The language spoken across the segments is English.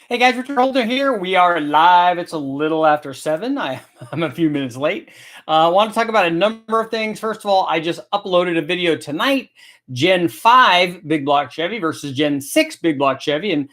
Hey guys, Richard Holder here. We are live. It's a little after 7. I'm a few minutes late. I want to talk about a number of things. First of all, I just uploaded a video tonight, Gen 5 big block Chevy versus Gen 6 big block Chevy. And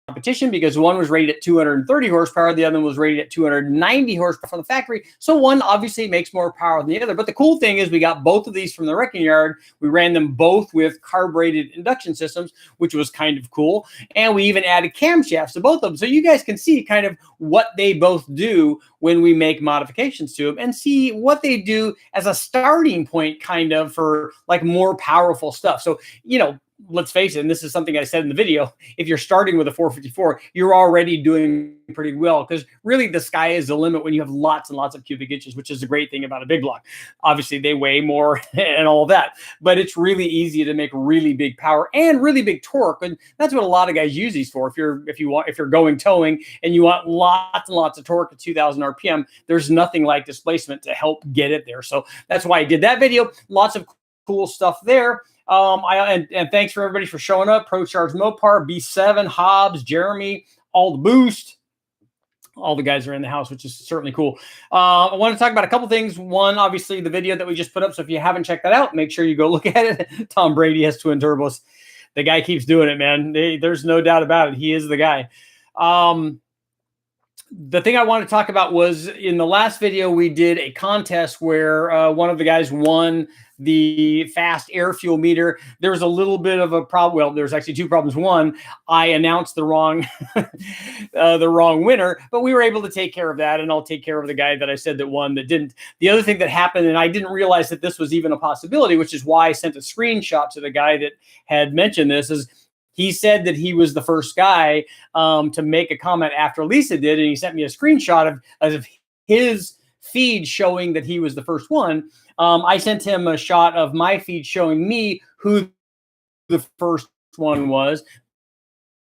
competition because one was rated at 230 horsepower, the other one was rated at 290 horsepower from the factory. So one obviously makes more power than the other. But the cool thing is we got both of these from the wrecking yard. We ran them both with carbureted induction systems, which was kind of cool. And we even added camshafts to both of them. So you guys can see kind of what they both do when we make modifications to them and see what they do as a starting point kind of for like more powerful stuff. So, you know, let's face it, and this is something I said in the video, if you're starting with a 454, you're already doing pretty well because really the sky is the limit when you have lots and lots of cubic inches, which is a great thing about a big block. Obviously, they weigh more and all of that, but it's really easy to make really big power and really big torque, and that's what a lot of guys use these for. If you're going towing and you want lots and lots of torque at 2,000 RPM, there's nothing like displacement to help get it there. So that's why I did that video. Lots of cool stuff there. And thanks for everybody for showing up. ProCharge Mopar, B7, Hobbs, Jeremy, all the boost. All the guys are in the house, which is certainly cool. I want to talk about a couple things. One, obviously, the video that we just put up. So if you haven't checked that out, make sure you go look at it. Tom Brady has twin turbos. The guy keeps doing it, man. There's no doubt about it. He is the guy. The thing I want to talk about was in the last video, we did a contest where one of the guys won the fast air fuel meter. There was a little bit of a problem. Well, there's actually two problems. One, I announced the wrong winner, but we were able to take care of that, and I'll take care of the guy that I said that won that didn't. The other thing that happened, and I didn't realize that this was even a possibility, which is why I sent a screenshot to the guy that had mentioned this, is he said that he was the first guy to make a comment after Lisa did, and he sent me a screenshot of his feed showing that he was the first one. I sent him a shot of my feed showing me who the first one was,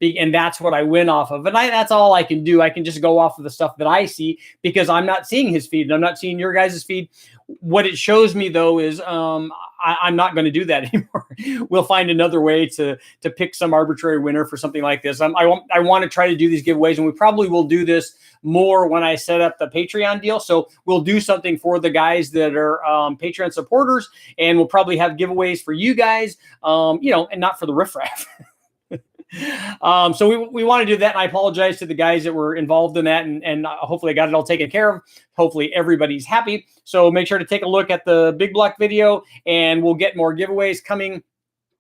and that's what I went off of. And that's all I can do. I can just go off of the stuff that I see because I'm not seeing his feed and I'm not seeing your guys' feed. What it shows me, though, is I'm not going to do that anymore. We'll find another way to pick some arbitrary winner for something like this. I want to try to do these giveaways, and we probably will do this more when I set up the Patreon deal. So we'll do something for the guys that are Patreon supporters, and we'll probably have giveaways for you guys, and not for the riffraff. So we want to do that, and I apologize to the guys that were involved in that, and hopefully I got it all taken care of. Hopefully everybody's happy. So make sure to take a look at the big block video, and we'll get more giveaways coming.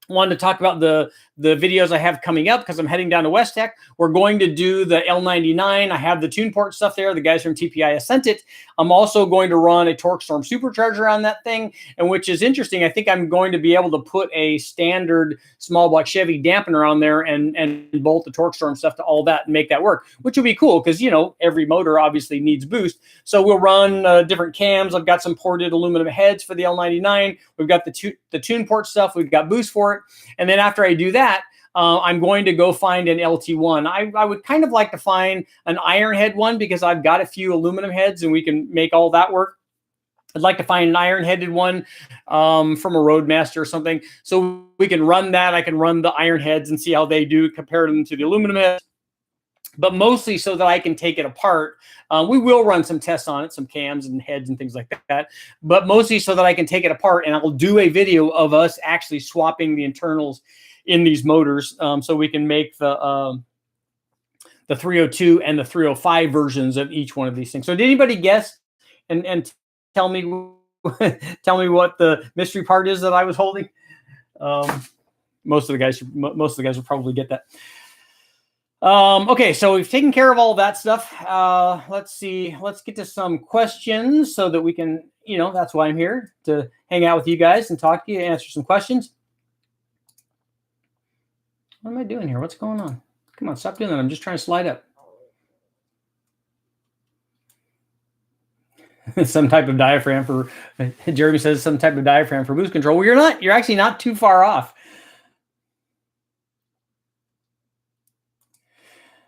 Wanted to talk about the videos I have coming up because I'm heading down to West Tech. We're going to do the L99. I have the tune port stuff there. The guys from TPI have sent it. I'm also going to run a Torque Storm supercharger on that thing, and which is interesting. I think I'm going to be able to put a standard small block Chevy dampener on there and bolt the Torque Storm stuff to all that and make that work, which will be cool because, every motor obviously needs boost. So we'll run different cams. I've got some ported aluminum heads for the L99. We've got the tune port stuff. We've got boost for it. And then after I do that, I'm going to go find an LT1. I would kind of like to find an iron head one because I've got a few aluminum heads and we can make all that work. I'd like to find an iron-headed one from a Roadmaster or something so we can run that. I can run the iron heads and see how they do, compare them to the aluminum heads. But mostly so that I can take it apart. We will run some tests on it, some cams and heads and things like that, but mostly so that I can take it apart, and I'll do a video of us actually swapping the internals in these motors so we can make the 302 and the 305 versions of each one of these things. So did anybody guess and tell me what the mystery part is that I was holding? Most of the guys will probably get that. Okay, so we've taken care of all that stuff. Let's see. Let's get to some questions so that we can, that's why I'm here, to hang out with you guys and talk to you, answer some questions. What am I doing here? What's going on? Come on, stop doing that. I'm just trying to slide up. Some type of diaphragm for, Jeremy says some type of diaphragm for boost control. Well, you're actually not too far off.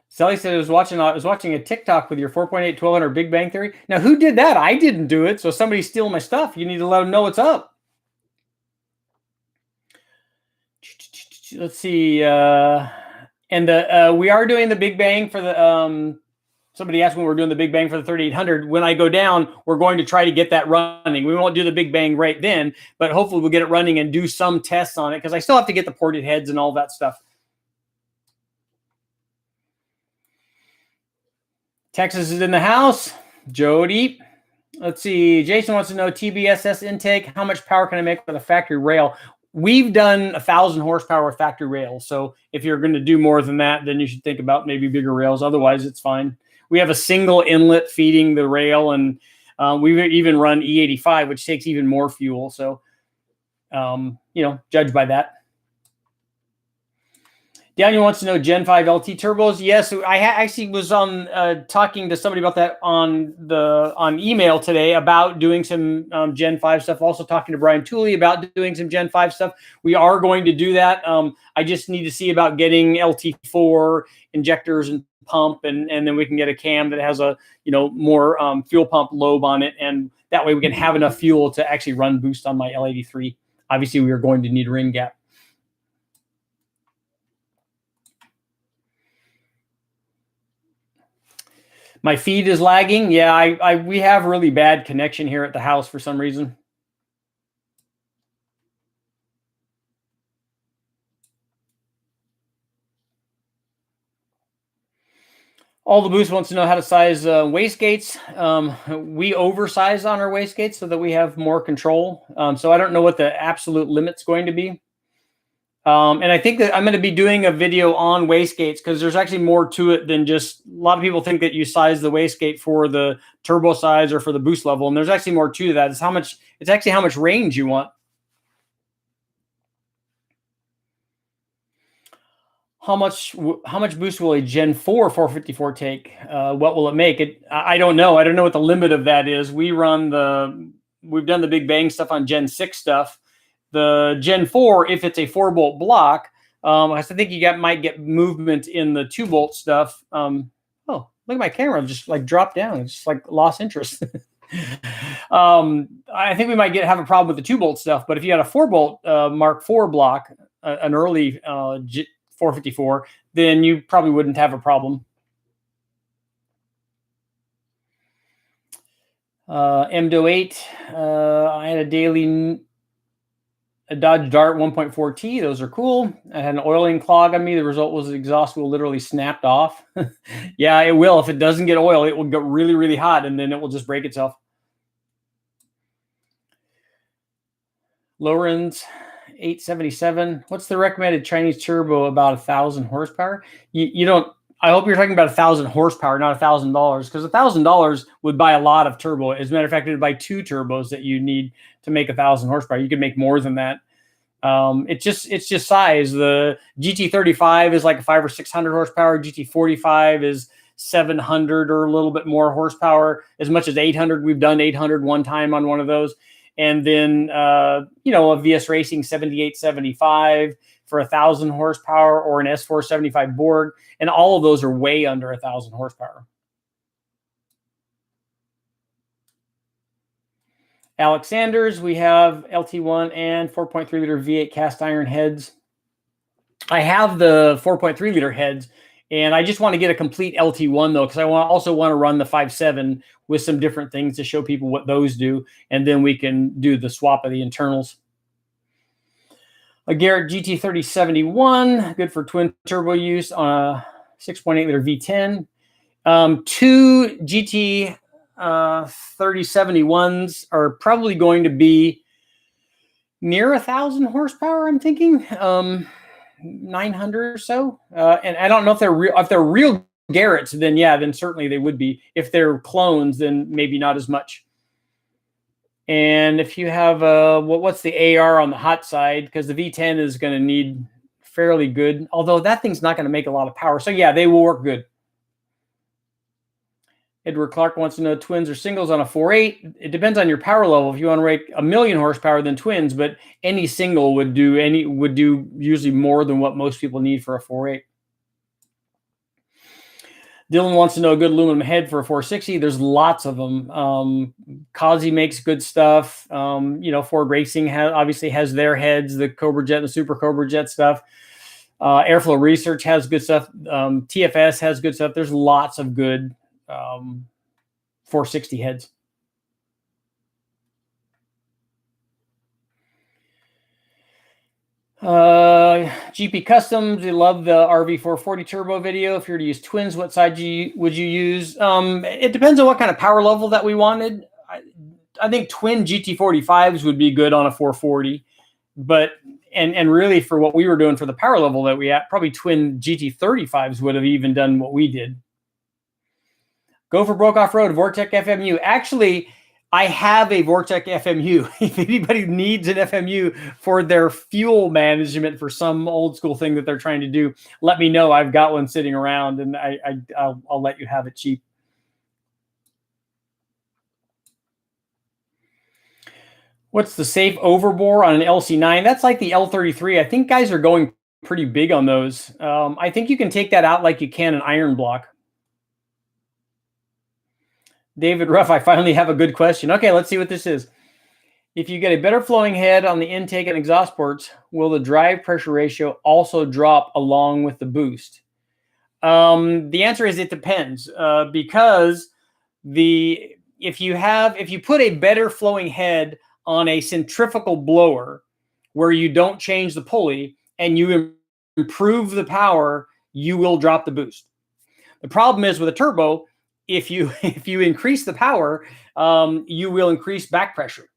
Sally said I was watching a TikTok with your 4.8 1200 Big Bang Theory. Now, who did that? I didn't do it. So somebody's stealing my stuff. You need to let them know what's up. Let's see. And we are doing the big bang for the somebody asked when we're doing the big bang for the 3800. When I go down, we're going to try to get that running. We won't do the big bang right then, but hopefully we'll get it running and do some tests on it, because I still have to get the ported heads and all that stuff. Texas is in the house. Jody. Let's see. Jason wants to know TBSS intake. How much power can I make with a factory rail? We've done 1,000 horsepower with factory rails. So if you're going to do more than that, then you should think about maybe bigger rails. Otherwise, it's fine. We have a single inlet feeding the rail, and we even run E85, which takes even more fuel. So, judge by that. Daniel wants to know Gen 5 LT turbos. Yes, I actually was on talking to somebody about that on email today about doing some Gen 5 stuff. Also talking to Brian Tooley about doing some Gen 5 stuff. We are going to do that. I just need to see about getting LT4 injectors and pump, and then we can get a cam that has a more fuel pump lobe on it, and that way we can have enough fuel to actually run boost on my L83. Obviously, we are going to need a ring gap. My feed is lagging. Yeah, we have really bad connection here at the house for some reason. All the Boost wants to know how to size wastegates. We oversize on our wastegates so that we have more control. So I don't know what the absolute limit's going to be. And I think that I'm going to be doing a video on wastegates, because there's actually more to it than just, a lot of people think that you size the wastegate for the turbo size or for the boost level. And there's actually more to that. It's actually how much range you want. How much boost will a Gen 4 454 take? What will it make? I don't know. I don't know what the limit of that is. We've done the big bang stuff on Gen 6 stuff. The Gen 4, if it's a 4-bolt block, I think you might get movement in the 2-bolt stuff. Oh, look at my camera just like dropped down. It's just like lost interest. I think we might have a problem with the 2-bolt stuff. But if you had a 4-bolt Mark IV block, an early 454, then you probably wouldn't have a problem. MDO8, I had a Dodge Dart 1.4T. Those are cool. I had an oiling clog on me. The result was the exhaust wheel literally snapped off. Yeah, it will. If it doesn't get oil, it will get really, really hot, and then it will just break itself. Lorenz 877. What's the recommended Chinese turbo about 1,000 horsepower? You don't. I hope you're talking about 1,000 horsepower, not $1,000, because $1,000 would buy a lot of turbo. As a matter of fact, it would buy 2 turbos that you need to make 1,000 horsepower. You could make more than that. It's just size. The GT35 is like 500 or 600 horsepower. GT45 is 700 or a little bit more horsepower, as much as 800. We've done 800 one time on one of those. And then, a VS Racing 7875 for 1,000 horsepower, or an S475 Borg. And all of those are way under 1,000 horsepower. Alex Sanders, we have LT1 and 4.3 liter V8 cast iron heads. I have the 4.3 liter heads, and I just want to get a complete LT1 though, because I also want to run the 5.7 with some different things to show people what those do, and then we can do the swap of the internals. A Garrett GT3071, good for twin turbo use on a 6.8 liter V10. 2 GT 3071s are probably going to be near 1,000 horsepower, I'm thinking. 900 or so. And I don't know if they're real. If they're real Garretts, then certainly they would be. If they're clones, then maybe not as much. And if you have what's the AR on the hot side, because the V10 is going to need fairly good, although that thing's not going to make a lot of power. So yeah, they will work good. Edward Clark wants to know twins or singles on a 4.8. It depends on your power level. If you want to rake 1,000,000 horsepower, then twins, but any single would do usually more than what most people need for a 4.8. Dylan wants to know a good aluminum head for a 460. There's lots of them. Kazi makes good stuff. Ford Racing obviously has their heads, the Cobra Jet and the Super Cobra Jet stuff. Airflow Research has good stuff. TFS has good stuff. There's lots of good 460 heads. GP Customs, we love the RV440 turbo video. If you were to use twins, what side would you use? It depends on what kind of power level that we wanted. I think twin GT45s would be good on a 440, but and really for what we were doing for the power level that we had, probably twin GT35s would have even done what we did. Go for broke off-road, Vortec FMU. Actually, I have a Vortec FMU. If anybody needs an FMU for their fuel management for some old school thing that they're trying to do, let me know. I've got one sitting around, and I'll let you have it cheap. What's the safe overbore on an LC9? That's like the L33. I think guys are going pretty big on those. I think you can take that out like you can an iron block. David Ruff, I finally have a good question. Okay, let's see what this is. If you get a better flowing head on the intake and exhaust ports, will the drive pressure ratio also drop along with the boost? The answer is it depends, because if you put a better flowing head on a centrifugal blower where you don't change the pulley and you improve the power, you will drop the boost. The problem is with a turbo, if you increase the power, you will increase back pressure.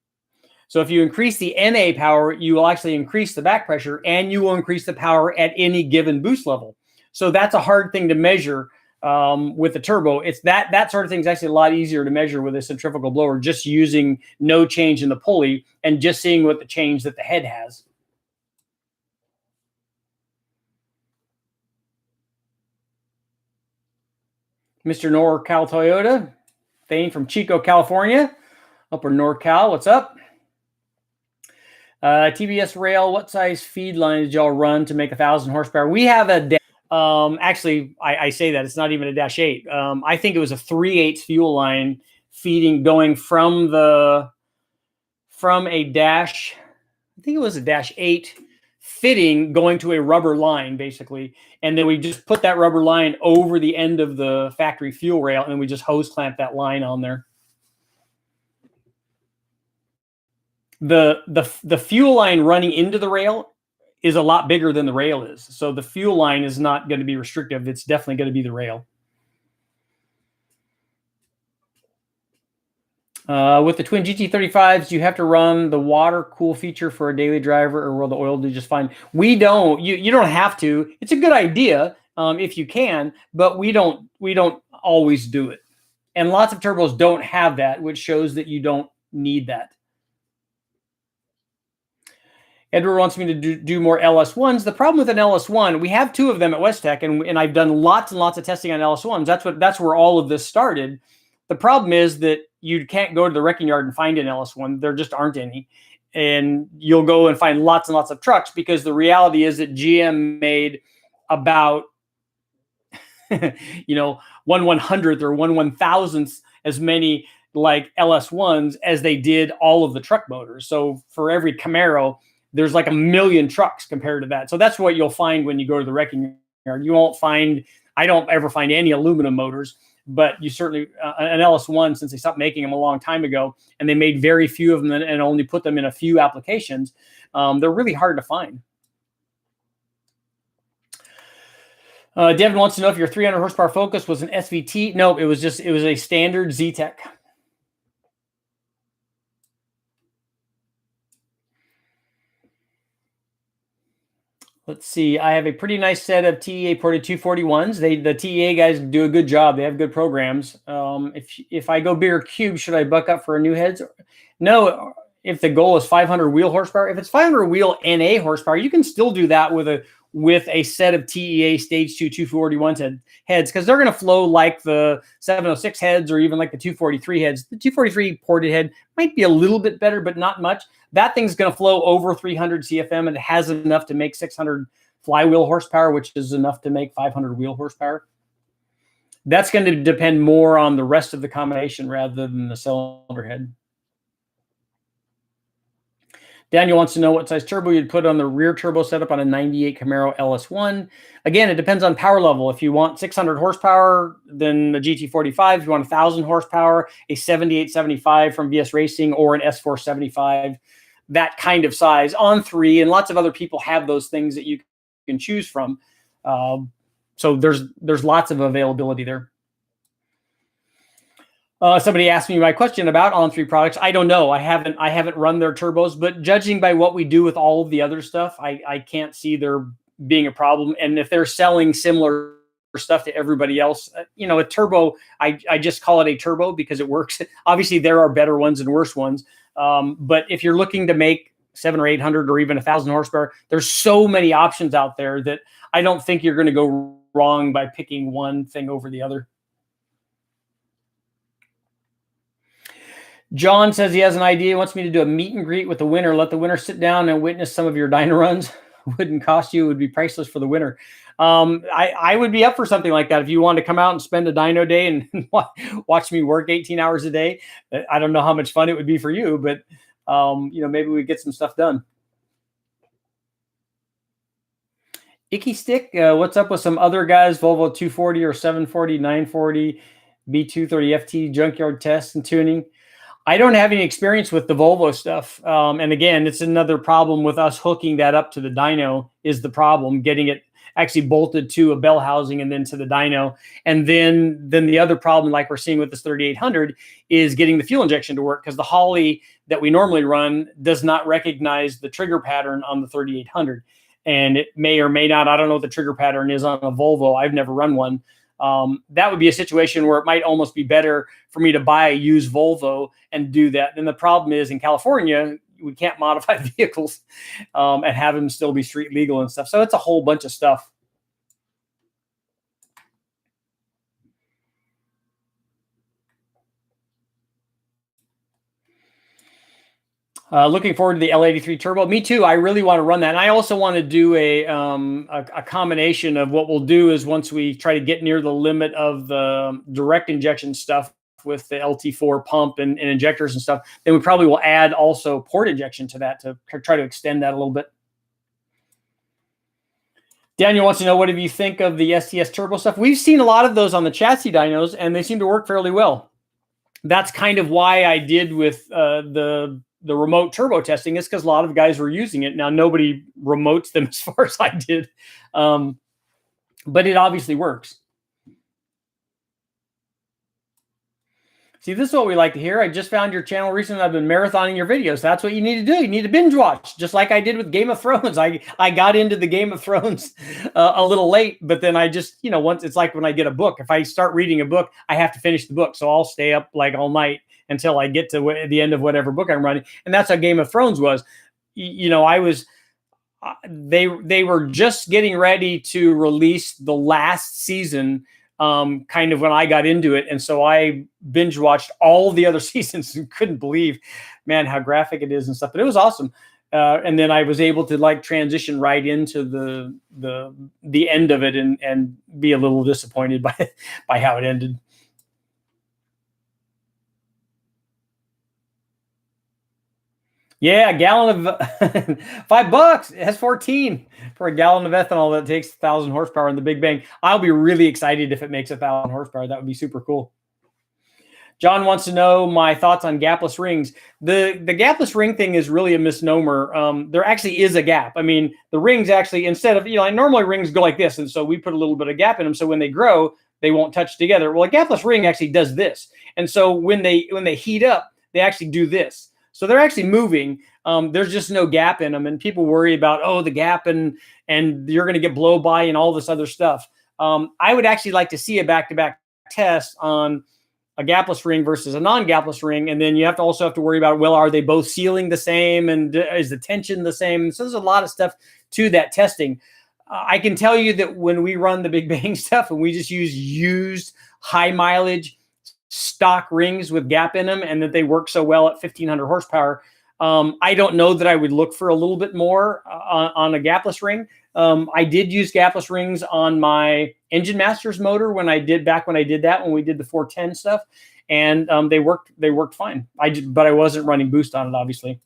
So if you increase the NA power, you will actually increase the back pressure, and you will increase the power at any given boost level. So that's a hard thing to measure with the turbo. It's that sort of thing is actually a lot easier to measure with a centrifugal blower, just using no change in the pulley and just seeing what the change that the head has. Mr. NorCal Toyota, Thane from Chico, California, upper NorCal. What's up? TBS Rail, what size feed line did y'all run to make 1,000 horsepower? We have a actually, I say that it's not even a Dash 8. I think it was a 3/8 fuel line feeding, going from a Dash, I think it was a Dash 8 fitting, going to a rubber line basically, and then we just put that rubber line over the end of the factory fuel rail, and we just hose clamp that line on there. The fuel line running into the rail is a lot bigger than the rail is. So the fuel line is not going to be restrictive. It's definitely going to be the rail. With the twin GT35s, you have to run the water cool feature for a daily driver, or will the oil do just fine? We don't. You don't have to. It's a good idea if you can, but we don't always do it. And lots of turbos don't have that, which shows that you don't need that. Edward wants me to do more LS1s. The problem with an LS1, we have 2 of them at Westech, and I've done lots and lots of testing on LS1s. That's where all of this started. The problem is that you can't go to the wrecking yard and find an LS1. There just aren't any. And you'll go and find lots and lots of trucks, because the reality is that GM made about 1/100th or 1/1000th as many like LS1s as they did all of the truck motors. So for every Camaro, there's like 1 million trucks compared to that. So that's what you'll find when you go to the wrecking yard. You won't find, I don't ever find any aluminum motors, but you certainly, an LS1, since they stopped making them a long time ago, and they made very few of them and only put them in a few applications, they're really hard to find. Devin wants to know if your 300 horsepower Focus was an SVT. No, it was a standard Zetec. Let's see. I have a pretty nice set of TEA ported 241s. The TEA guys do a good job. They have good programs. If I go bigger cube, should I buck up for a new heads? No. If the goal is 500 wheel horsepower, if it's 500 wheel NA horsepower, you can still do that with a set of TEA stage 2 241 heads, because they're going to flow like the 706 heads or even like the 243 heads. The 243 ported head might be a little bit better, but not much. That thing's going to flow over 300 CFM, and it has enough to make 600 flywheel horsepower, which is enough to make 500 wheel horsepower. That's going to depend more on the rest of the combination rather than the cylinder head. Daniel wants to know what size turbo you'd put on the rear turbo setup on a 98 Camaro LS1. Again, it depends on power level. If you want 600 horsepower, then the GT45. If you want 1,000 horsepower, a 7875 from VS Racing or an S475. That kind of size on 3, and lots of other people have those things that you can choose from. So there's lots of availability there. Somebody asked me my question about On3 products. I don't know. I haven't run their turbos, but judging by what we do with all of the other stuff, I can't see there being a problem. And if they're selling similar stuff to everybody else, a turbo, I just call it a turbo because it works. Obviously, there are better ones and worse ones. But if you're looking to make 700 or 800 or even 1,000 horsepower, there's so many options out there that I don't think you're going to go wrong by picking one thing over the other. John says he has an idea. He wants me to do a meet and greet with the winner. Let the winner sit down and witness some of your dyno runs. Wouldn't cost you. It would be priceless for the winner. I would be up for something like that. If you want to come out and spend a dyno day and watch me work 18 hours a day, I don't know how much fun it would be for you, but maybe we get some stuff done. Icky Stick, what's up with some other guys? Volvo 240 or 740, 940, B230 FT junkyard tests and tuning. I don't have any experience with the Volvo stuff. And again, it's another problem with us hooking that up to the dyno is the problem, getting it actually bolted to a bell housing and then to the dyno. And then the other problem, like we're seeing with this 3800, is getting the fuel injection to work because the Holley that we normally run does not recognize the trigger pattern on the 3800. And it may or may not, I don't know what the trigger pattern is on a Volvo. I've never run one. That would be a situation where it might almost be better for me to buy a used Volvo and do that. And the problem is in California, we can't modify vehicles and have them still be street legal and stuff. So it's a whole bunch of stuff. Looking forward to the L83 Turbo. Me too. I really want to run that. And I also want to do a combination of what we'll do is once we try to get near the limit of the direct injection stuff with the LT4 pump and injectors and stuff, then we probably will add also port injection to that to try to extend that a little bit. Daniel wants to know, what do you think of the STS turbo stuff? We've seen a lot of those on the chassis dynos, and they seem to work fairly well. That's kind of why I did with the remote turbo testing, is because a lot of guys were using it. Now, nobody remotes them as far as I did, but it obviously works. See, this is what we like to hear. I just found your channel recently. I've been marathoning your videos. That's what you need to do. You need to binge watch, just like I did with Game of Thrones. I got into the Game of Thrones a little late, but then I just, once it's like when I get a book, if I start reading a book, I have to finish the book. So I'll stay up like all night until I get to the end of whatever book I'm running. And that's how Game of Thrones was. They were just getting ready to release the last season kind of when I got into it. And so I binge watched all the other seasons and couldn't believe, man, how graphic it is and stuff. But it was awesome. And then I was able to like transition right into the end of it and be a little disappointed by how it ended. Yeah, a gallon of $5. It has 14 for a gallon of ethanol that takes 1,000 horsepower in the Big Bang. I'll be really excited if it makes 1,000 horsepower. That would be super cool. John wants to know my thoughts on gapless rings. The gapless ring thing is really a misnomer. There actually is a gap. I mean, the rings actually, instead of, normally rings go like this. And so we put a little bit of gap in them. So when they grow, they won't touch together. Well, a gapless ring actually does this. And so when they heat up, they actually do this. So they're actually moving. There's just no gap in them. And people worry about, the gap and you're going to get blow by and all this other stuff. I would actually like to see a back-to-back test on a gapless ring versus a non-gapless ring. And then you also have to worry about, well, are they both sealing the same? And is the tension the same? So there's a lot of stuff to that testing. I can tell you that when we run the Big Bang stuff and we just use used high mileage stock rings with gap in them and that they work so well at 1,500 horsepower, I don't know that I would look for a little bit more on a gapless ring. I did use gapless rings on my Engine Masters motor when we did that, when we did the 410 stuff, and they worked fine. But I wasn't running boost on it, obviously.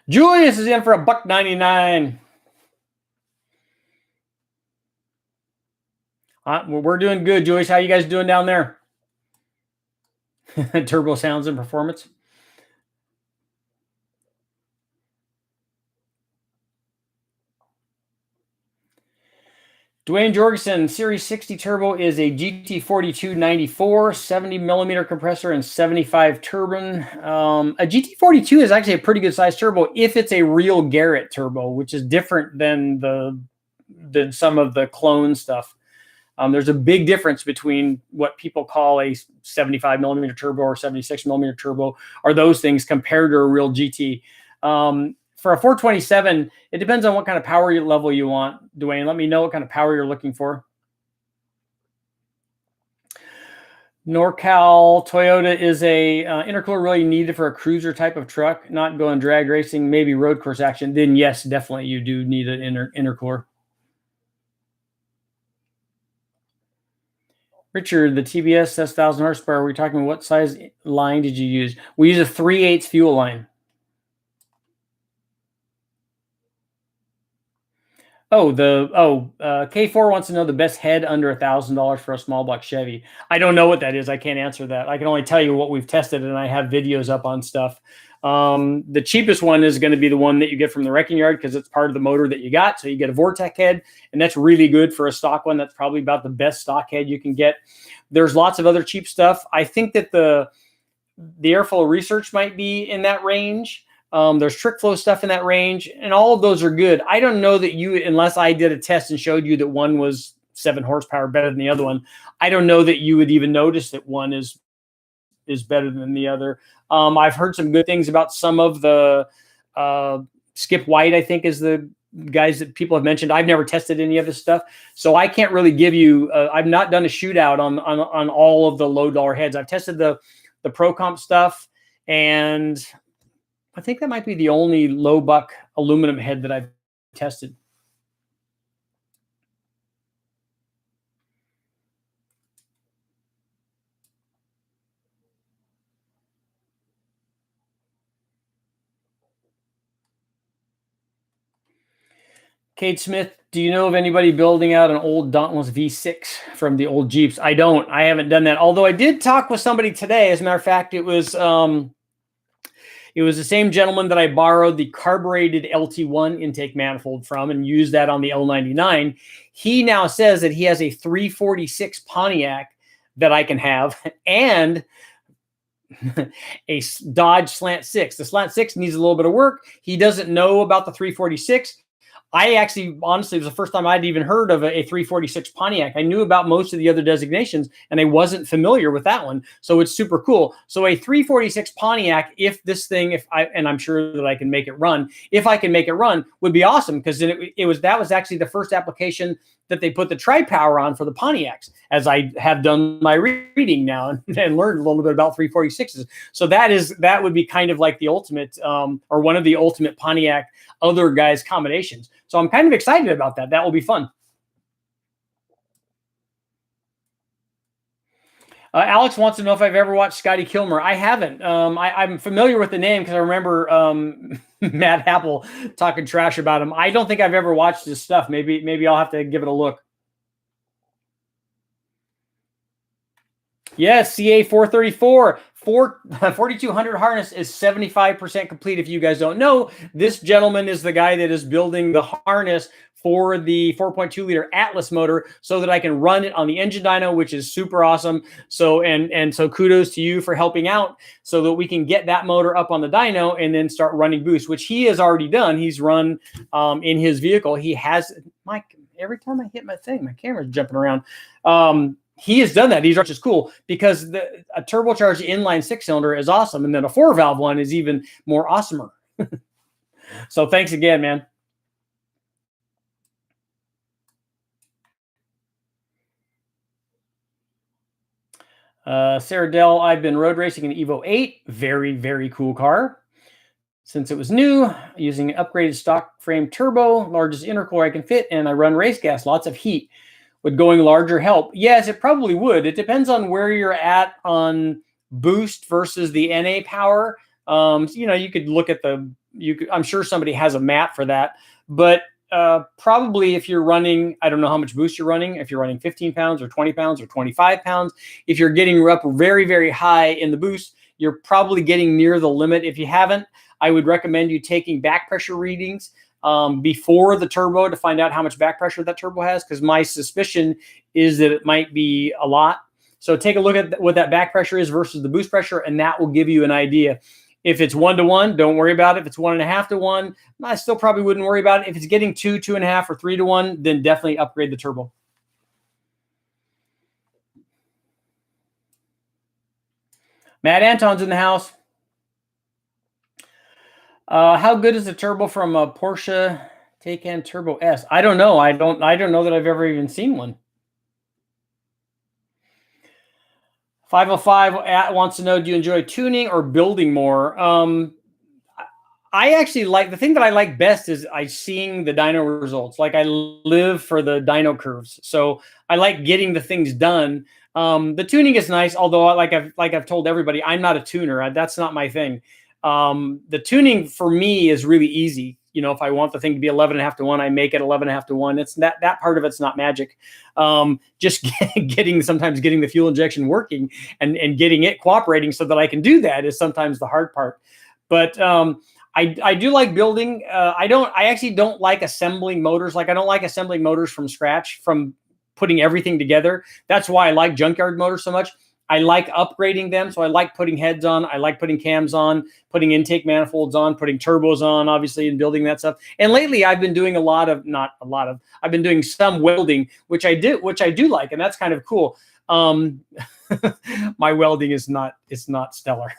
Julius is in for $1.99. We're doing good, Julius. How you guys doing down there? Turbo sounds and performance. Dwayne Jorgensen, Series 60 Turbo is a GT4294, 70 millimeter compressor and 75 turbine. A GT42 is actually a pretty good size turbo if it's a real Garrett turbo, which is different than some of the clone stuff. There's a big difference between what people call a 75 millimeter turbo or 76 millimeter turbo, or those things compared to a real GT. For a 427, it depends on what kind of power level you want, Dwayne. Let me know what kind of power you're looking for. NorCal Toyota is a intercooler really needed for a cruiser type of truck, not going drag racing, maybe road course action. Then yes, definitely you do need an intercooler. Richard, the TBS, that's 1,000 horsepower. We're talking what size line did you use? We use a 3/8 fuel line. K4 wants to know the best head under $1,000 for a small block Chevy. I don't know what that is. I can't answer that. I can only tell you what we've tested, and I have videos up on stuff. The cheapest one is going to be the one that you get from the wrecking yard because it's part of the motor that you got. So you get a Vortec head, and that's really good for a stock one. That's probably about the best stock head you can get. There's lots of other cheap stuff. I think that the airflow research might be in that range. There's trick flow stuff in that range, and all of those are good. I don't know that unless I did a test and showed you that one was 7 horsepower better than the other one, I don't know that you would even notice that one is better than the other. I've heard some good things about some of the Skip White, I think, is the guys that people have mentioned. I've never tested any of this stuff, so I can't really give you. I've not done a shootout on all of the low dollar heads. I've tested the Pro Comp stuff, and I think that might be the only low buck aluminum head that I've tested. Kate Smith, do you know of anybody building out an old Dauntless V6 from the old Jeeps? I don't. I haven't done that. Although I did talk with somebody today. As a matter of fact, it was the same gentleman that I borrowed the carbureted LT1 intake manifold from and used that on the L99. He now says that he has a 346 Pontiac that I can have and a Dodge Slant 6. The Slant 6 needs a little bit of work. He doesn't know about the 346. I actually, honestly, it was the first time I'd even heard of a 346 Pontiac. I knew about most of the other designations, and I wasn't familiar with that one. So it's super cool. So a 346 Pontiac, and I'm sure that I can make it run. If I can make it run, would be awesome because then that was actually the first application that they put the tri-power on for the Pontiacs, as I have done my reading now and learned a little bit about 346s. So that would be kind of like the ultimate, or one of the ultimate Pontiac other guys' combinations. So I'm kind of excited about that. That will be fun. Alex wants to know if I've ever watched Scotty Kilmer. I haven't. I'm familiar with the name because I remember Matt Apple talking trash about him. I don't think I've ever watched his stuff. Maybe I'll have to give it a look. Yes, CA 434. 4200 harness is 75% complete. If you guys don't know, this gentleman is the guy that is building the harness for the 4.2 liter Atlas motor so that I can run it on the engine dyno, which is super awesome. So, so kudos to you for helping out so that we can get that motor up on the dyno and then start running boost, which he has already done. He's run in his vehicle. He has, every time I hit my thing, my camera's jumping around. He has done that. These are just cool because a turbocharged inline 6-cylinder is awesome. And then a 4-valve one is even more awesomer. So thanks again, man. Sarah Dell, I've been road racing an Evo 8. Very, very cool car. Since it was new, using an upgraded stock frame turbo, largest intercooler I can fit, and I run race gas, lots of heat. Would going larger help? Yes, it probably would. It depends on where you're at on boost versus the NA power. You could look at the I'm sure somebody has a mat for that, but probably if you're running, I don't know how much boost you're running, if you're running 15 pounds or 20 pounds or 25 pounds, if you're getting up very, very high in the boost, you're probably getting near the limit. If you haven't, I would recommend you taking back pressure readings before the turbo to find out how much back pressure that turbo has, because my suspicion is that it might be a lot. So take a look at what that back pressure is versus the boost pressure, and that will give you an idea. If it's 1-to-1, don't worry about it. If it's 1.5-to-1, I still probably wouldn't worry about it. If it's getting 2, 2.5, or 3-to-1, then definitely upgrade the turbo. Matt Anton's in the house. How good is the turbo from a Porsche Taycan Turbo S? I don't know. I don't know that I've ever even seen one. 505 wants to know, do you enjoy tuning or building more? I actually like, the thing that I like best is seeing the dyno results. Like, I live for the dyno curves. So I like getting the things done. The tuning is nice, although like I've told everybody, I'm not a tuner. That's not my thing. The tuning for me is really easy. You know, if I want the thing to be 11.5-to-1, I make it 11.5-to-1. It's that part of it's not magic. Just sometimes getting the fuel injection working and getting it cooperating so that I can do that is sometimes the hard part. But I do like building. I actually don't like assembling motors. Like, I don't like assembling motors from scratch, from putting everything together. That's why I like junkyard motors so much. I like upgrading them. So I like putting heads on. I like putting cams on, putting intake manifolds on, putting turbos on, obviously, and building that stuff. And lately I've been doing I've been doing some welding, which I do like. And that's kind of cool. My welding is not stellar.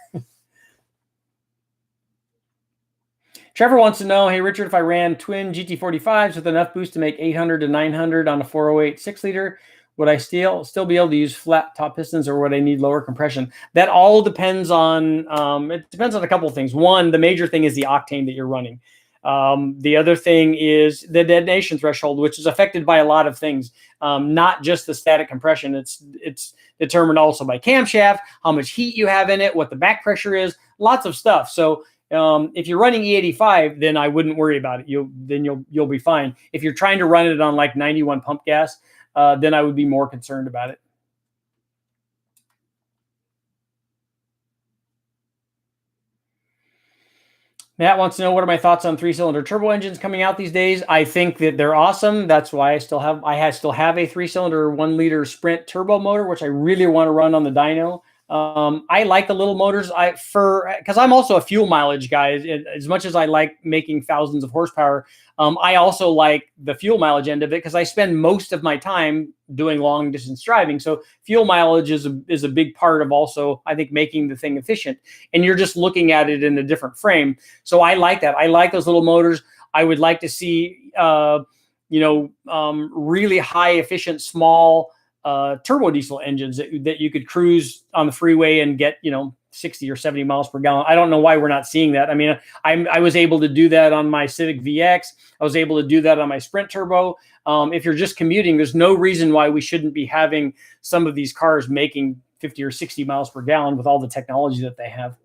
Trevor wants to know, hey, Richard, if I ran twin GT45s with enough boost to make 800 to 900 on a 408 6-liter, would I still be able to use flat top pistons, or would I need lower compression? That all depends on, it depends on a couple of things. One, the major thing is the octane that you're running. The other thing is the detonation threshold, which is affected by a lot of things, not just the static compression. It's determined also by camshaft, how much heat you have in it, what the back pressure is, lots of stuff. So if you're running E85, then I wouldn't worry about it. You'll be fine. If you're trying to run it on like 91 pump gas, then I would be more concerned about it. Matt wants to know, what are my thoughts on 3-cylinder turbo engines coming out these days? I think that they're awesome. That's why I still have a 3-cylinder 1-liter Sprint turbo motor, which I really want to run on the dyno. I like the little motors because I'm also a fuel mileage guy. As much as I like making thousands of horsepower, I also like the fuel mileage end of it, because I spend most of my time doing long distance driving. So fuel mileage is a big part of also, I think, making the thing efficient. And you're just looking at it in a different frame. So I like that. I like those little motors. I would like to see, really high efficient, small turbo diesel engines that you could cruise on the freeway and get, 60 or 70 miles per gallon. I don't know why we're not seeing that. I mean, I was able to do that on my Civic VX. I was able to do that on my Sprint Turbo. If you're just commuting, there's no reason why we shouldn't be having some of these cars making 50 or 60 miles per gallon with all the technology that they have.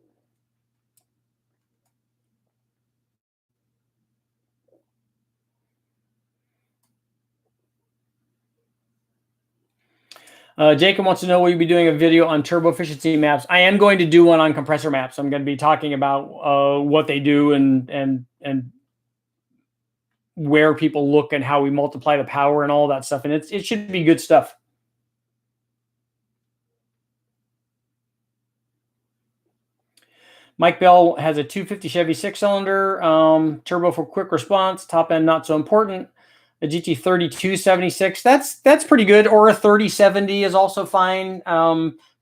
Jacob wants to know, will you be doing a video on turbo efficiency maps? I am going to do one on compressor maps. I'm going to be talking about what they do and where people look and how we multiply the power and all that stuff. And it should be good stuff. Mike Bell has a 250 Chevy 6-cylinder, turbo for quick response, top end not so important. A GT3276, that's pretty good, or a 3070 is also fine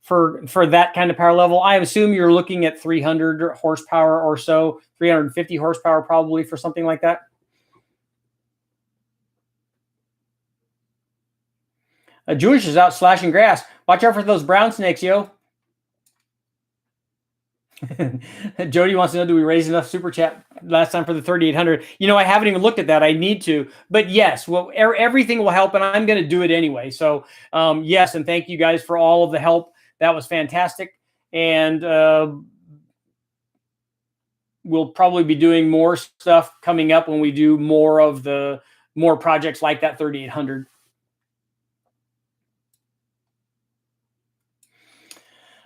for that kind of power level. I assume you're looking at 300 horsepower or so, 350 horsepower probably for something like that. Jewish is out slashing grass. Watch out for those brown snakes, yo. Jody wants to know, do we raise enough super chat last time for the 3,800? I haven't even looked at that. I need to, but yes, well, everything will help, and I'm going to do it anyway. So yes, and thank you guys for all of the help. That was fantastic. And we'll probably be doing more stuff coming up when we do more projects like that 3800.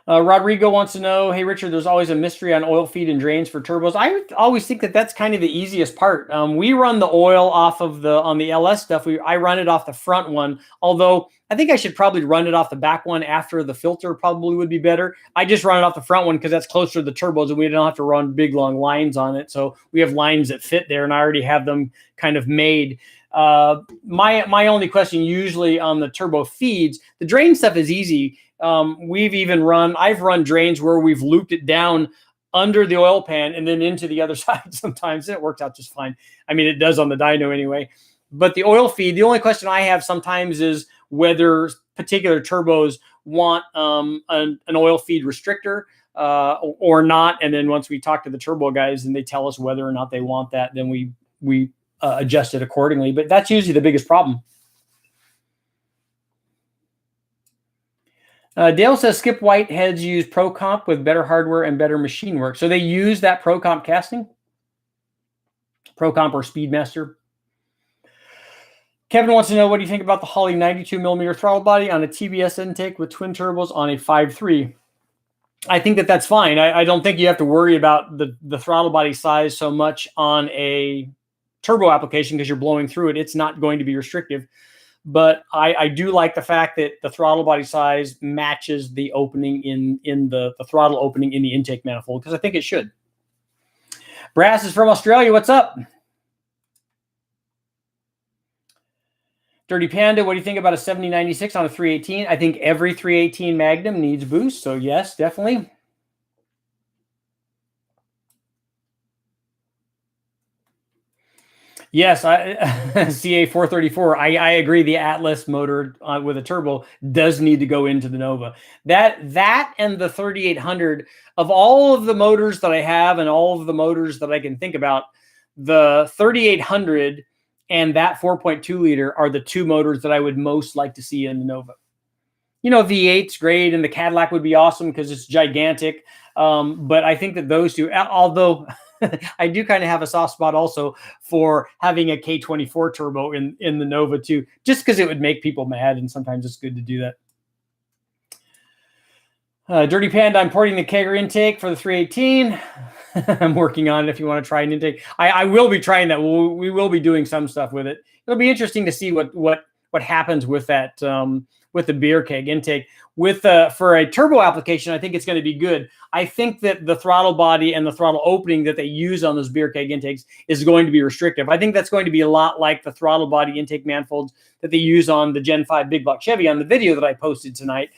Rodrigo wants to know, hey, Richard, there's always a mystery on oil feed and drains for turbos. I always think that that's kind of the easiest part. We run the oil off of on the LS stuff. I run it off the front one, although I think I should probably run it off the back one after the filter probably would be better. I just run it off the front one because that's closer to the turbos and we don't have to run big, long lines on it. So we have lines that fit there and I already have them kind of made. My only question usually on the turbo feeds, the drain stuff is easy. I've run drains where we've looped it down under the oil pan and then into the other side sometimes. And it works out just fine. I mean, it does on the dyno anyway. But the oil feed, the only question I have sometimes is whether particular turbos want an oil feed restrictor or not. And then once we talk to the turbo guys and they tell us whether or not they want that, then we adjust it accordingly. But that's usually the biggest problem. Dale says Skip Whiteheads use ProComp with better hardware and better machine work. So they use that ProComp casting? ProComp or Speedmaster. Kevin wants to know, what do you think about the Holley 92mm throttle body on a TBS intake with twin turbos on a 5.3? I think that that's fine. I don't think you have to worry about the throttle body size so much on a turbo application because you're blowing through it. It's not going to be restrictive. But I do like the fact that the throttle body size matches the opening in the throttle opening in the intake manifold, because I think it should. Brass is from Australia. What's up? Dirty Panda, what do you think about a 7096 on a 318? I think every 318 Magnum needs boost. So yes, definitely. Yes, CA434. I agree. The Atlas motor with a turbo does need to go into the Nova. That and the 3800, of all of the motors that I have and all of the motors that I can think about, the 3800 and that 4.2 liter are the two motors that I would most like to see in the Nova. You know, V8's great, and the Cadillac would be awesome because it's gigantic. But I think that those two, although I do kind of have a soft spot also for having a K24 turbo in the Nova too, just because it would make people mad, and sometimes it's good to do that. Dirty Panda, I'm porting the Kegger intake for the 318. I'm working on it if you want to try an intake. I will be trying that. We will be doing some stuff with it. It'll be interesting to see what happens with that, with the beer keg intake. For a turbo application, I think it's going to be good. I think that the throttle body and the throttle opening that they use on those beer keg intakes is going to be restrictive. I think that's going to be a lot like the throttle body intake manifolds that they use on the Gen 5 big block Chevy on the video that I posted tonight.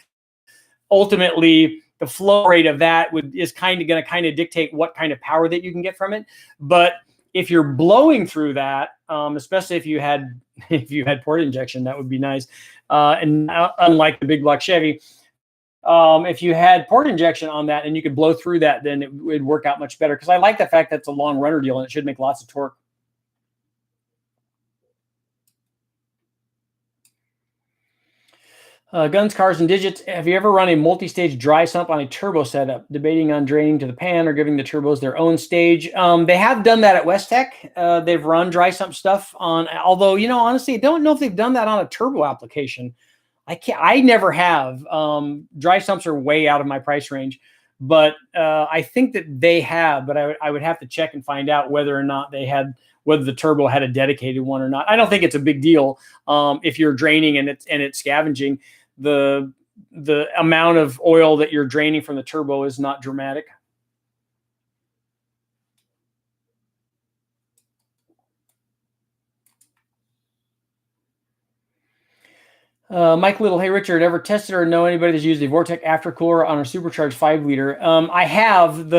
Ultimately, the flow rate of that is kind of going to dictate what kind of power that you can get from it. But if you're blowing through that, especially if you had port injection, that would be nice. And unlike the big block Chevy, if you had port injection on that and you could blow through that, then it would work out much better. Because I like the fact that it's a long runner deal and it should make lots of torque. Guns, Cars, and Digits. Have you ever run a multi-stage dry sump on a turbo setup, debating on draining to the pan or giving the turbos their own stage? They have done that at Westech. They've run dry sump stuff on, although, you know, honestly, I don't know if they've done that on a turbo application. I never have. Dry sumps are way out of my price range, but I think that they have, but I would have to check and find out whether or not whether the turbo had a dedicated one or not. I don't think it's a big deal if you're draining and it's scavenging. The amount of oil that you're draining from the turbo is not dramatic. Mike Little, hey Richard, ever tested or know anybody that's used a Vortec aftercooler on a supercharged 5 liter? I have.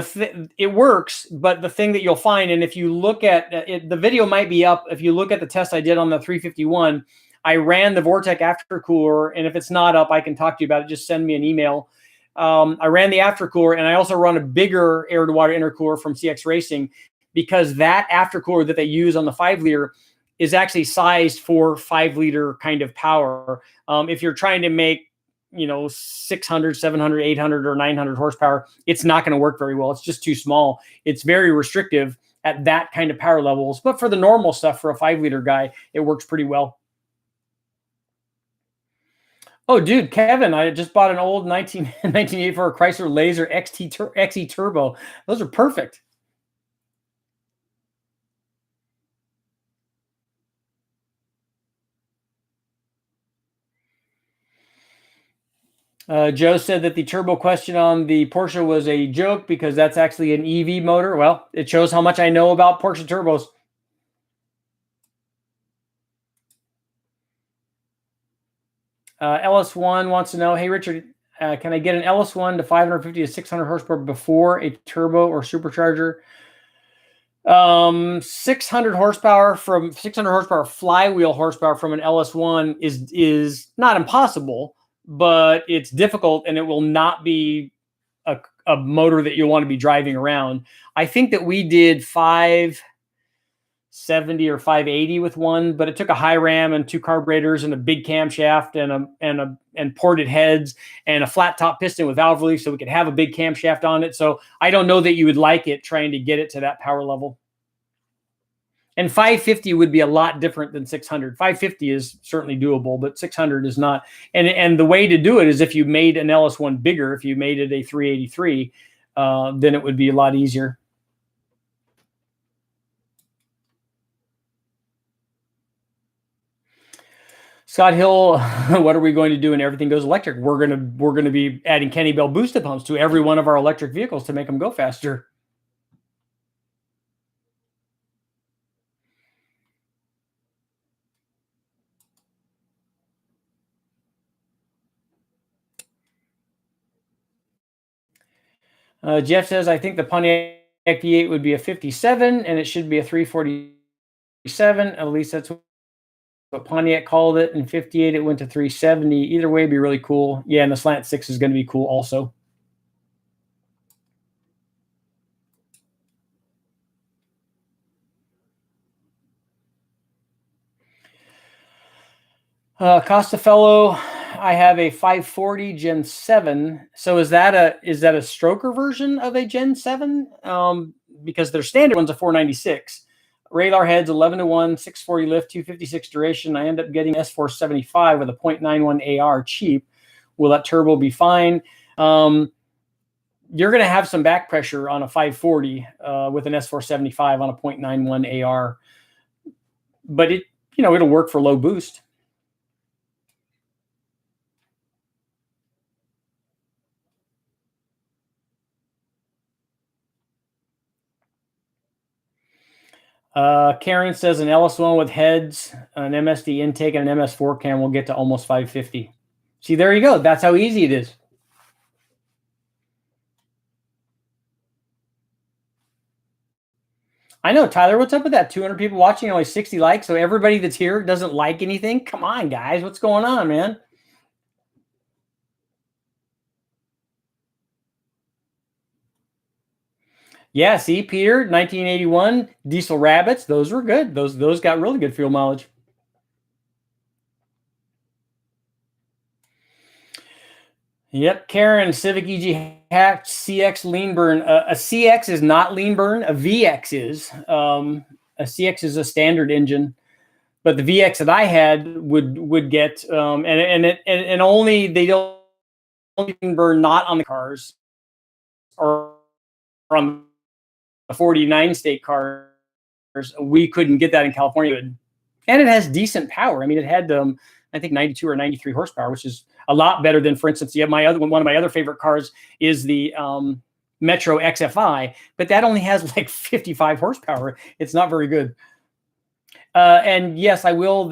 It works, but the thing that you'll find, and if you look at it, the video might be up. If you look at the test I did on the 351, I ran the Vortec aftercooler, and if it's not up, I can talk to you about it. Just send me an email. I ran the aftercooler, and I also run a bigger air-to-water intercooler from CX Racing, because that aftercooler that they use on the 5 liter is actually sized for 5 liter kind of power. If you're trying to make, 600, 700, 800, or 900 horsepower, it's not going to work very well. It's just too small. It's very restrictive at that kind of power levels. But for the normal stuff, for a 5-liter guy, it works pretty well. Oh, dude, Kevin, I just bought an old 1984 Chrysler Laser XE Turbo. Those are perfect. Joe said that the turbo question on the Porsche was a joke because that's actually an EV motor. Well, it shows how much I know about Porsche turbos. LS1 wants to know, hey, Richard, can I get an LS1 to 550 to 600 horsepower before a turbo or supercharger? 600 horsepower flywheel horsepower from an LS1 is not impossible, but it's difficult, and it will not be a motor that you'll want to be driving around. I think that we did 570 or 580 with one, but it took a high ram and 2 carburetors and a big camshaft and ported heads and a flat top piston with valve relief so we could have a big camshaft on it. So I don't know that you would like it trying to get it to that power level. And 550 would be a lot different than 600. 550 is certainly doable, but 600 is not. And the way to do it is if you made an LS1 bigger, if you made it a 383, then it would be a lot easier. Scott Hill, what are we going to do when everything goes electric? We're going to be adding Kenny Bell boosted pumps to every one of our electric vehicles to make them go faster. Jeff says, I think the Pontiac V8 would be a 57 and it should be a 347. At least that's what Pontiac called it. In 58, it went to 370. Either way, it'd be really cool. Yeah, and the slant 6 is going to be cool also. Costafello, I have a 540 Gen 7. So is that a stroker version of a Gen 7? Because their standard one's a 496. Radar heads 11-to-1, 640 lift, 256 duration. I end up getting S475 with a 0.91 AR cheap. Will that turbo be fine? You're going to have some back pressure on a 540 with an S475 on a 0.91 AR, but it'll work for low boost. Karen says an LS1 with heads, an MSD intake, and an MS4 cam will get to almost 550. See, there you go. That's how easy it is. I know, Tyler. What's up with that? 200 people watching, only 60 likes. So everybody that's here doesn't like anything. Come on, guys. What's going on, man? Yeah, see, Peter, 1981 diesel rabbits. Those were good. Those got really good fuel mileage. Yep, Karen, Civic EG Hatch CX lean burn. A CX is not lean burn. A VX is. A CX is a standard engine, but the VX that I had would get and only they don't lean burn not on the cars or on the 49 state cars. We couldn't get that in California, and it has decent power. I mean, it had I think 92 or 93 horsepower, which is a lot better than, for instance, one of my other favorite cars is the Metro XFI, but that only has like 55 horsepower. It's not very good. And yes, I will.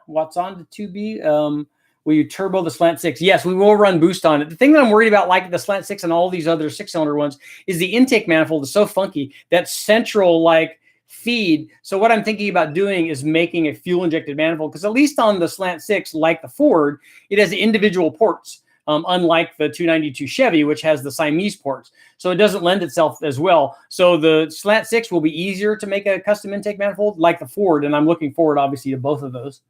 What's on the 2B? Will you turbo the slant 6? Yes, we will run boost on it. The thing that I'm worried about, like the slant 6 and all these other 6-cylinder ones, is the intake manifold is so funky, that central feed. So what I'm thinking about doing is making a fuel injected manifold, because at least on the slant 6, like the Ford, it has individual ports, unlike the 292 Chevy, which has the Siamese ports. So it doesn't lend itself as well. So the slant 6 will be easier to make a custom intake manifold like the Ford, and I'm looking forward, obviously, to both of those.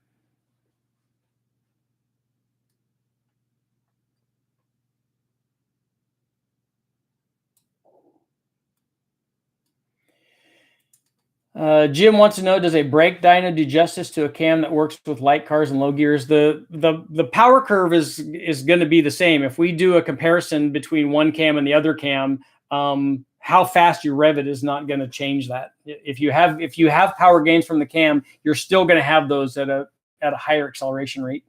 Jim wants to know, does a brake dyno do justice to a cam that works with light cars and low gears? The power curve is going to be the same. If we do a comparison between one cam and the other cam, how fast you rev it is not going to change that. If you have power gains from the cam, you're still going to have those at a higher acceleration rate.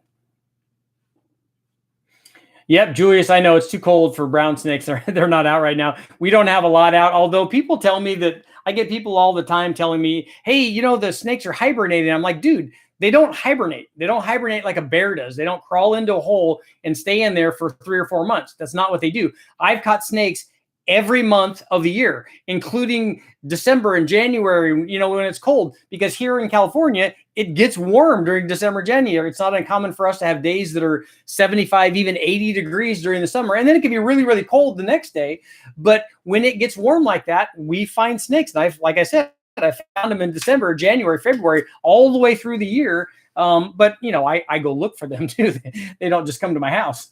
Yep, Julius, I know it's too cold for brown snakes. They're not out right now. We don't have a lot out, although people tell me that I get people all the time telling me, hey, you know, the snakes are hibernating. I'm like, dude, they don't hibernate. They don't hibernate like a bear does. They don't crawl into a hole and stay in there for 3 or 4 months. That's not what they do. I've caught snakes every month of the year, including December and January, you know, when it's cold, because here in California, it gets warm during December, January. It's not uncommon for us to have days that are 75, even 80 degrees during the summer. And then it can be really, really cold the next day. But when it gets warm like that, we find snakes. And like I said, I found them in December, January, February, all the way through the year. But, you know, I go look for them too. They don't just come to my house.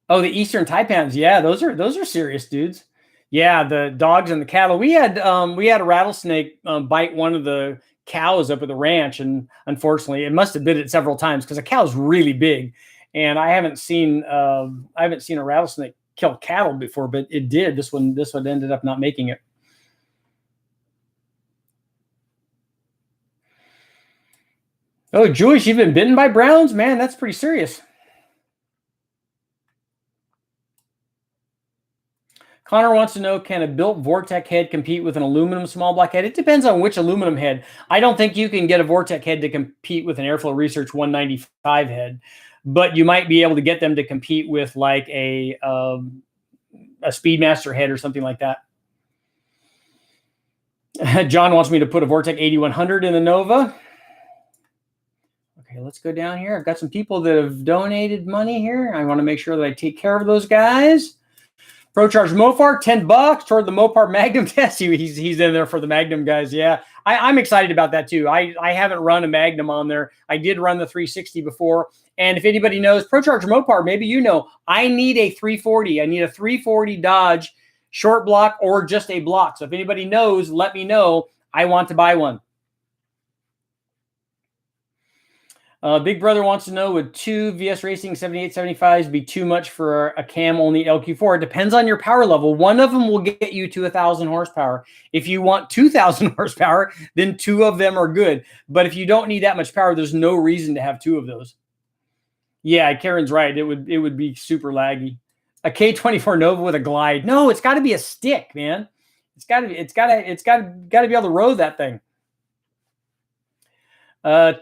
Oh, the Eastern taipans. Yeah, those are serious dudes. Yeah, the dogs and the cattle. We had a rattlesnake bite one of the cows up at the ranch, and unfortunately, it must have bit it several times because a cow's really big, and I haven't seen a rattlesnake kill cattle before, but it did. This one ended up not making it. Oh, Jewish, you've been bitten by browns? Man, that's pretty serious. Connor wants to know, can a built Vortec head compete with an aluminum small block head? It depends on which aluminum head. I don't think you can get a Vortec head to compete with an Airflow Research 195 head, but you might be able to get them to compete with like a Speedmaster head or something like that. John wants me to put a Vortec 8100 in the Nova. Okay, let's go down here. I've got some people that have donated money here. I want to make sure that I take care of those guys. ProCharge Mopar, $10 toward the Mopar Magnum test. He's in there for the Magnum guys. Yeah, I'm excited about that too. I haven't run a Magnum on there. I did run the 360 before. And if anybody knows ProCharge Mopar, maybe you know, I need a 340. I need a 340 Dodge short block or just a block. So if anybody knows, let me know. I want to buy one. Big Brother wants to know, would 2 VS Racing 7875s be too much for a cam-only LQ4? It depends on your power level. One of them will get you to 1,000 horsepower. If you want 2,000 horsepower, then 2 of them are good. But if you don't need that much power, there's no reason to have 2 of those. Yeah, Karen's right. It would be super laggy. A K24 Nova with a glide. No, it's got to be a stick, man. It's got to be able to row that thing.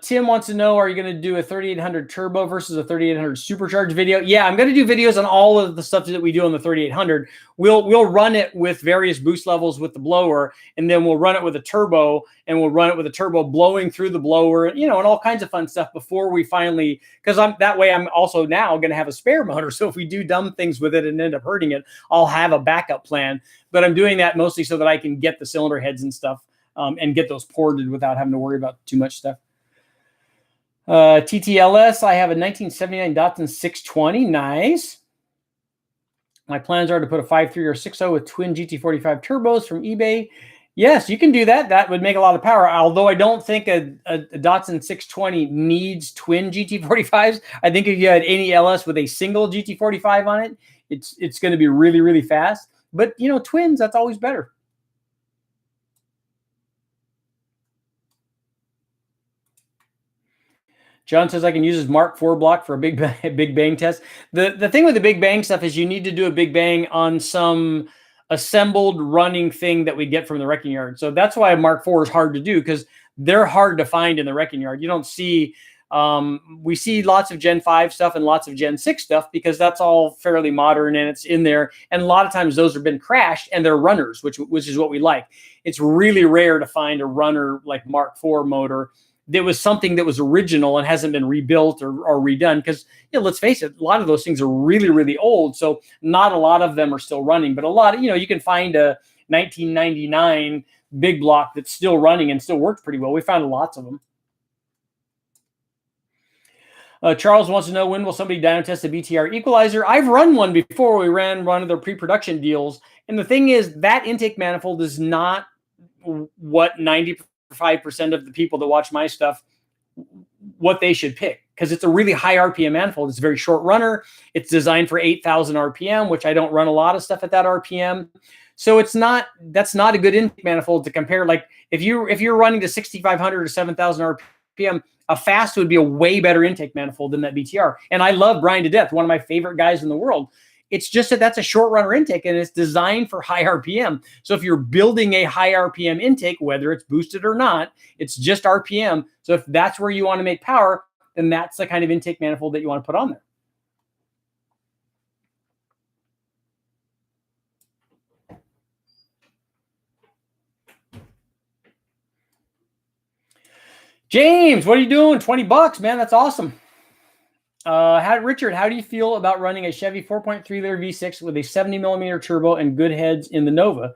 Tim wants to know, are you going to do a 3800 turbo versus a 3800 supercharged video? Yeah, I'm going to do videos on all of the stuff that we do on the 3800. We'll run it with various boost levels with the blower, and then we'll run it with a turbo, and we'll run it with a turbo blowing through the blower, you know, and all kinds of fun stuff before we finally, because that way I'm also now going to have a spare motor. So if we do dumb things with it and end up hurting it, I'll have a backup plan. But I'm doing that mostly so that I can get the cylinder heads and stuff and get those ported without having to worry about too much stuff. TTLS, I have a 1979 Datsun 620. Nice. My plans are to put a 5.3 or 6.0 with twin GT45 turbos from eBay. Yes, you can do that. That would make a lot of power. Although I don't think a Datsun 620 needs twin GT45s. I think if you had any LS with a single GT45 on it, it's going to be really, really fast. But, you know, twins, that's always better. John says I can use his Mark IV block for a big bang test. The thing with the big bang stuff is you need to do a big bang on some assembled running thing that we get from the wrecking yard. So that's why a Mark IV is hard to do, because they're hard to find in the wrecking yard. You don't see, we see lots of Gen 5 stuff and lots of Gen 6 stuff because that's all fairly modern and it's in there. And a lot of times those have been crashed and they're runners, which is what we like. It's really rare to find a runner like Mark IV motor that was something that was original and hasn't been rebuilt or redone. Because, you know, let's face it, a lot of those things are really, really old. So not a lot of them are still running, but a lot of, you know, you can find a 1999 big block that's still running and still works pretty well. We found lots of them. Charles wants to know, when will somebody dyno test a BTR equalizer? I've run one before. We ran one of their pre-production deals. And the thing is, that intake manifold is not what 95% of the people that watch my stuff, what they should pick, because it's a really high RPM manifold. It's a very short runner. It's designed for 8,000 RPM, which I don't run a lot of stuff at that RPM. So that's not a good intake manifold to compare. Like if you're running to 6,500 or 7,000 RPM, a fast would be a way better intake manifold than that BTR. And I love Brian to death, one of my favorite guys in the world. It's just that that's a short runner intake and it's designed for high RPM. So if you're building a high RPM intake, whether it's boosted or not, it's just RPM. So if that's where you want to make power, then that's the kind of intake manifold that you want to put on there. James, what are you doing? 20 bucks, man. That's awesome. Richard, how do you feel about running a Chevy 4.3 liter V6 with a 70 millimeter turbo and good heads in the Nova?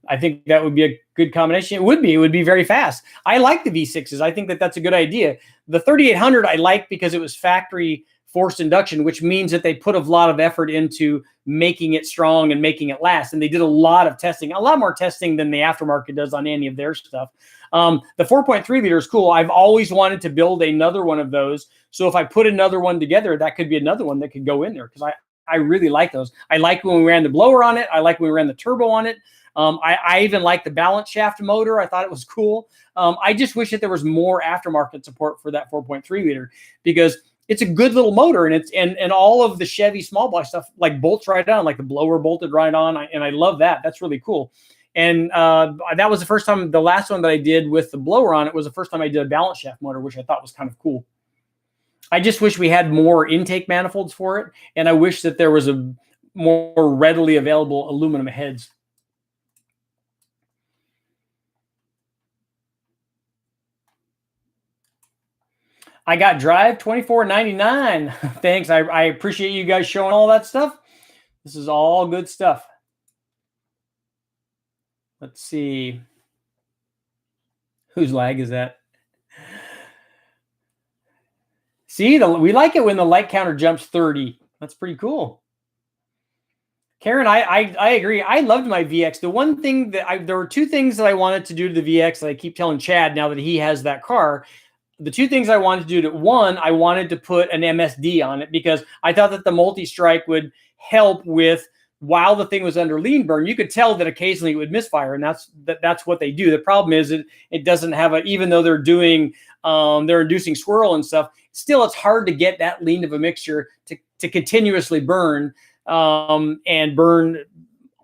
I think that would be a good combination. It would be very fast. I like the V6s. I think that that's a good idea. The 3800 I like because it was factory forced induction, which means that they put a lot of effort into making it strong and making it last. And they did a lot of testing, a lot more testing than the aftermarket does on any of their stuff. The 4.3 liter is cool. I've always wanted to build another one of those. So if I put another one together, that could be another one that could go in there, because I really like those. I like when we ran the blower on it. I like when we ran the turbo on it. I even like the balance shaft motor. I thought it was cool. I just wish that there was more aftermarket support for that 4.3 liter, because it's a good little motor, and it's and all of the Chevy small block stuff like bolts right on, like the blower bolted right on, and I love that. That's really cool. And that was the first time. The last one that I did with the blower on it was the first time I did a balance shaft motor, which I thought was kind of cool. I just wish we had more intake manifolds for it, and I wish that there was a more readily available aluminum heads. I got Drive $24.99. Thanks. I appreciate you guys showing all that stuff. This is all good stuff. Let's see. Whose lag is that? See, we like it when the light counter jumps 30. That's pretty cool. Karen, I agree. I loved my VX. The one thing that there were two things that I wanted to do to the VX that I keep telling Chad now that he has that car. The two things I wanted to do to one, I wanted to put an MSD on it, because I thought that the multi-strike would help with, while the thing was under lean burn, you could tell that occasionally it would misfire, and that's what they do. The problem is it doesn't have even though they're doing they're inducing swirl and stuff, still it's hard to get that lean of a mixture to continuously burn and burn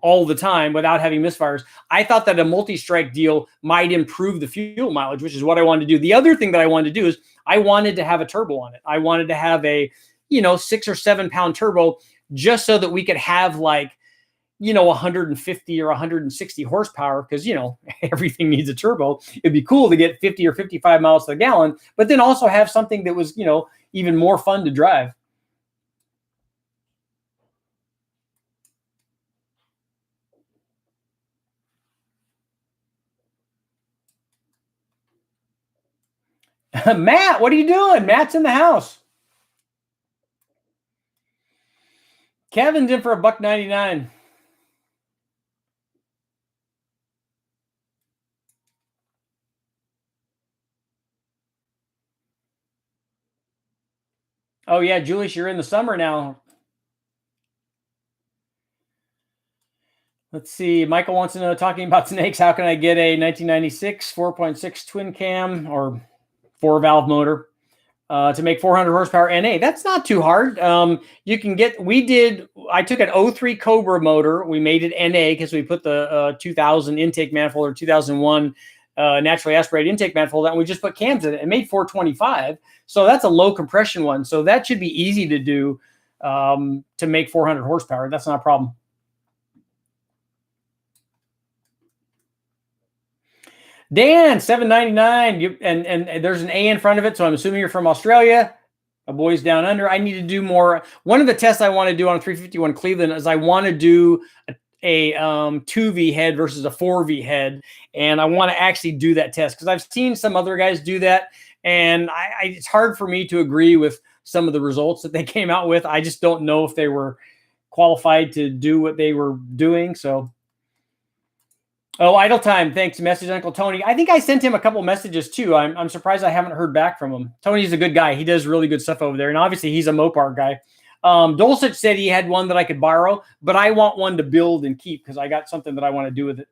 all the time without having misfires. I thought that a multi-strike deal might improve the fuel mileage, which is what I wanted to do. The other thing that I wanted to do is I wanted to have a turbo on it. I wanted to have a 6 or 7 pound turbo, just so that we could have 150 or 160 horsepower, because everything needs a turbo. It'd be cool to get 50 or 55 miles to the gallon, but then also have something that was even more fun to drive. Matt, what are you doing? Matt's in the house. Kevin's in for $1.99. Oh yeah, Julius, you're in the summer now. Let's see. Michael wants to know, talking about snakes, how can I get a 1996 4.6 twin cam or 4-valve motor to make 400 horsepower NA? That's not too hard. You can get. I took an 03 Cobra motor. We made it NA because we put the 2000 intake manifold or 2001 naturally aspirated intake manifold, and we just put cams in it. It made 425. So that's a low compression one. So that should be easy to do to make 400 horsepower. That's not a problem. Dan, $7.99. And there's an A in front of it, so I'm assuming you're from Australia. A boys down under. I need to do more. One of the tests I want to do on a 351 Cleveland is I want to do a 2V head versus a 4V head, and I want to actually do that test because I've seen some other guys do that, and it's hard for me to agree with some of the results that they came out with. I just don't know if they were qualified to do what they were doing. So, oh, idle time. Thanks. Message Uncle Tony. I think I sent him a couple messages too. I'm surprised I haven't heard back from him. Tony's a good guy. He does really good stuff over there. And obviously he's a Mopar guy. Dulcich said he had one that I could borrow, but I want one to build and keep because I got something that I want to do with it.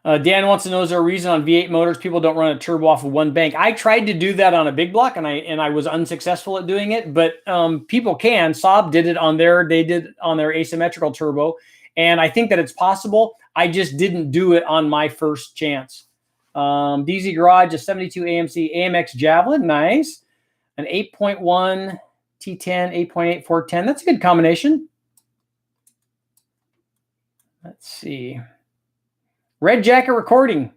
Dan wants to know, is there a reason on V8 motors people don't run a turbo off of one bank? I tried to do that on a big block, and I was unsuccessful at doing it. But people can. Saab did it on their asymmetrical turbo, and I think that it's possible. I just didn't do it on my first chance. DZ Garage, a 72 AMC AMX Javelin, nice. An 8.1 T10, 8.8 410. That's a good combination. Let's see. Red Jacket Recording.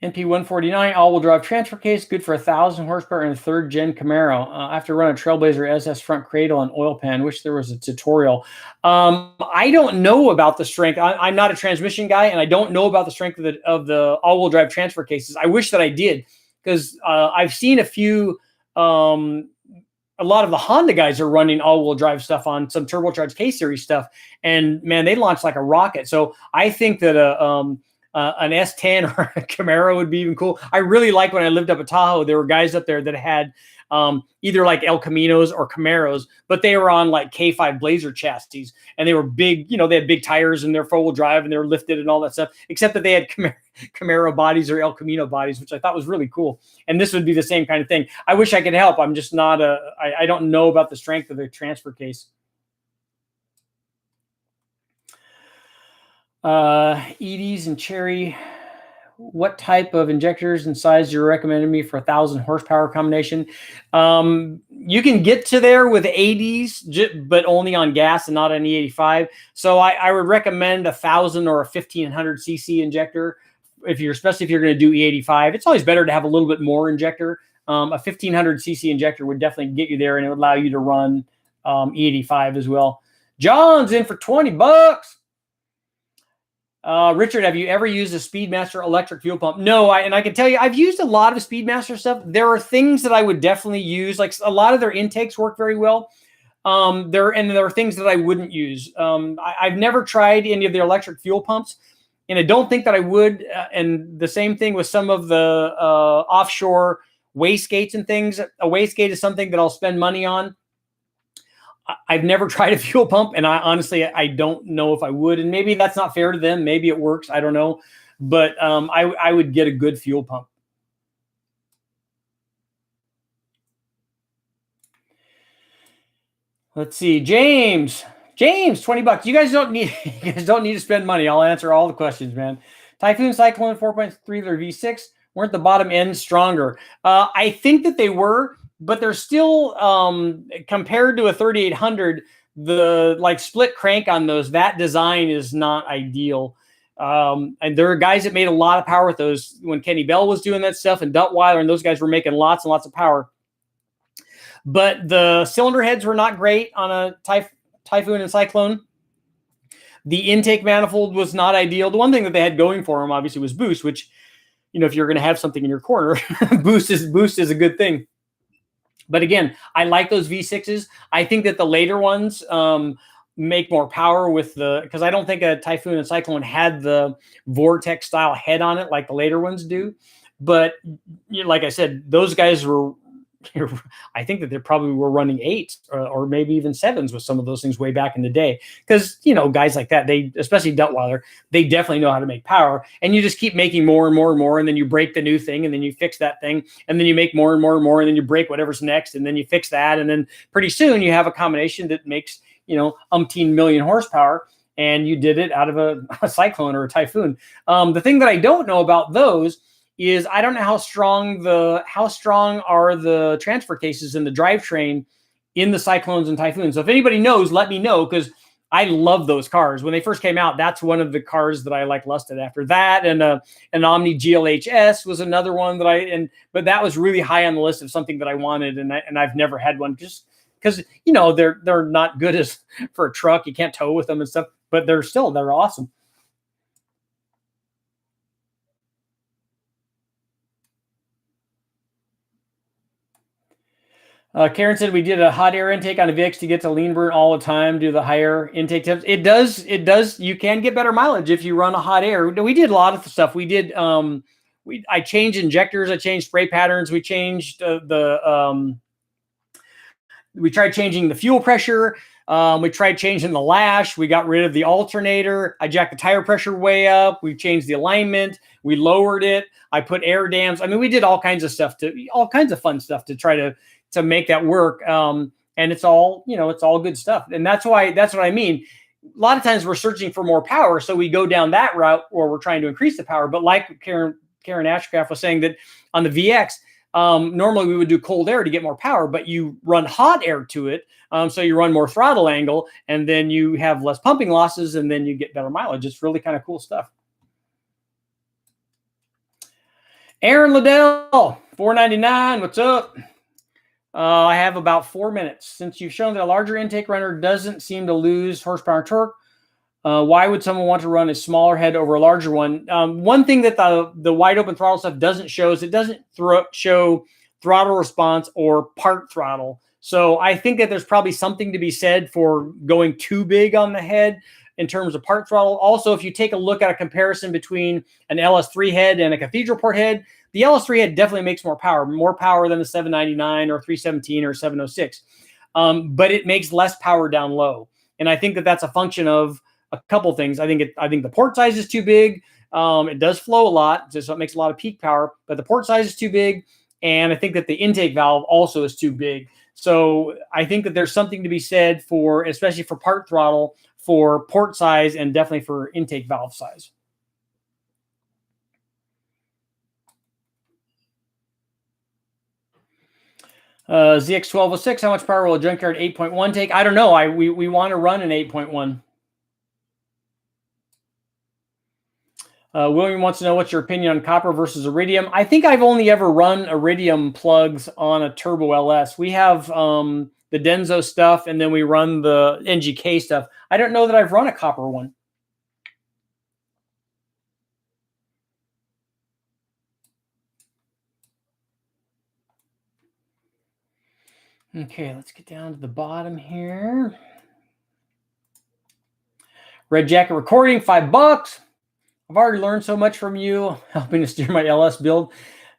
NP149 all-wheel drive transfer case, good for 1,000 horsepower and a third-gen Camaro. After running a Trailblazer SS front cradle and oil pan, wish there was a tutorial. I don't know about the strength. I'm not a transmission guy, and I don't know about the strength of the all-wheel drive transfer cases. I wish that I did, because I've seen a few. A lot of the Honda guys are running all-wheel drive stuff on some turbocharged K-Series stuff, and man, they launch like a rocket. So I think that an S10 or a Camaro would be even cool. I really like when I lived up at Tahoe, there were guys up there that had either like El Caminos or Camaros, but they were on like K5 Blazer chassis, and they were big, they had big tires and they're four-wheel drive and they were lifted and all that stuff, except that they had Camaro bodies or El Camino bodies, which I thought was really cool. And this would be the same kind of thing. I wish I could help. I'm just not I don't know about the strength of the transfer case. Edie's and Cherry, what type of injectors and size you're recommending me for 1,000 horsepower combination? You can get to there with 80s, but only on gas and not on E85. So I would recommend 1,000 or a 1,500 cc injector, especially if you're going to do E85. It's always better to have a little bit more injector. A 1,500 cc injector would definitely get you there, and it would allow you to run E85 as well. John's in for $20. Richard, have you ever used a Speedmaster electric fuel pump? No, and I can tell you, I've used a lot of Speedmaster stuff. There are things that I would definitely use. Like a lot of their intakes work very well. There are things that I wouldn't use. I've never tried any of their electric fuel pumps, and I don't think that I would. And the same thing with some of the offshore wastegates and things. A wastegate is something that I'll spend money on. I've never tried a fuel pump, and I don't know if I would. And maybe that's not fair to them. Maybe it works. I don't know. But I would get a good fuel pump. Let's see. James, $20. You guys don't need to spend money. I'll answer all the questions, man. Typhoon Cyclone 4.3 liter V6. Weren't the bottom ends stronger? I think that they were. But they're still, compared to a 3800, the split crank on those, that design is not ideal. And there are guys that made a lot of power with those when Kenny Bell was doing that stuff, and Duttweiler and those guys were making lots and lots of power. But the cylinder heads were not great on a Typhoon and Cyclone. The intake manifold was not ideal. The one thing that they had going for them, obviously, was boost, which, if you're going to have something in your corner, boost is a good thing. But again, I like those V6s. I think that the later ones make more power because I don't think a Typhoon and Cyclone had the Vortex style head on it like the later ones do. But like I said, those guys were, I think that they probably were running 8s or maybe even 7s with some of those things way back in the day. Because, guys like that, especially Duttweiler, they definitely know how to make power. And you just keep making more and more and more, and then you break the new thing, and then you fix that thing, and then you make more and more and more, and then you break whatever's next, and then you fix that. And then pretty soon you have a combination that makes, umpteen million horsepower, and you did it out of a Cyclone or a Typhoon. The thing that I don't know about those is I don't know how strong are the transfer cases in the drivetrain in the Cyclones and Typhoons. So if anybody knows, let me know, because I love those cars. When they first came out, that's one of the cars that I lusted after. That and an Omni GLHS was another one that but that was really high on the list of something that I wanted, and I've never had one just because they're not good as for a truck. You can't tow with them and stuff, but they're awesome. Karen said we did a hot air intake on a VX to get to lean burn all the time, do the higher intake temps. It does. You can get better mileage if you run a hot air. We did a lot of stuff. We did, I changed injectors. I changed spray patterns. We changed we tried changing the fuel pressure. We tried changing the lash. We got rid of the alternator. I jacked the tire pressure way up. We changed the alignment. We lowered it. I put air dams. I mean, we did all kinds of stuff all kinds of fun stuff to try to make that work. And it's all, it's all good stuff. And that's what I mean. A lot of times we're searching for more power. So we go down that route, or we're trying to increase the power. But like Karen Ashcraft was saying, that on the VX, normally we would do cold air to get more power, but you run hot air to it. So you run more throttle angle, and then you have less pumping losses, and then you get better mileage. It's really kind of cool stuff. Aaron Liddell, $4.99. What's up? I have about 4 minutes. Since you've shown that a larger intake runner doesn't seem to lose horsepower and torque, why would someone want to run a smaller head over a larger one? One thing that the wide open throttle stuff doesn't show is it doesn't show throttle response or part throttle. So I think that there's probably something to be said for going too big on the head in terms of part throttle. Also, if you take a look at a comparison between an LS3 head and a cathedral port head, the LS3 head definitely makes more power than the 799 or 317 or 706. But it makes less power down low. And I think that that's a function of a couple things. I think the port size is too big. It does flow a lot, so it makes a lot of peak power, but the port size is too big. And I think that the intake valve also is too big. So I think that there's something to be said for, especially for part throttle, for port size, and definitely for intake valve size. ZX1206, how much power will a junkyard 8.1 take? I don't know. We want to run an 8.1. William wants to know what's your opinion on copper versus iridium. I think I've only ever run iridium plugs on a Turbo LS. We have the Denso stuff, and then we run the NGK stuff. I don't know that I've run a copper one. Okay, let's get down to the bottom here. Red Jacket Recording, $5. I've already learned so much from you, helping to steer my LS build.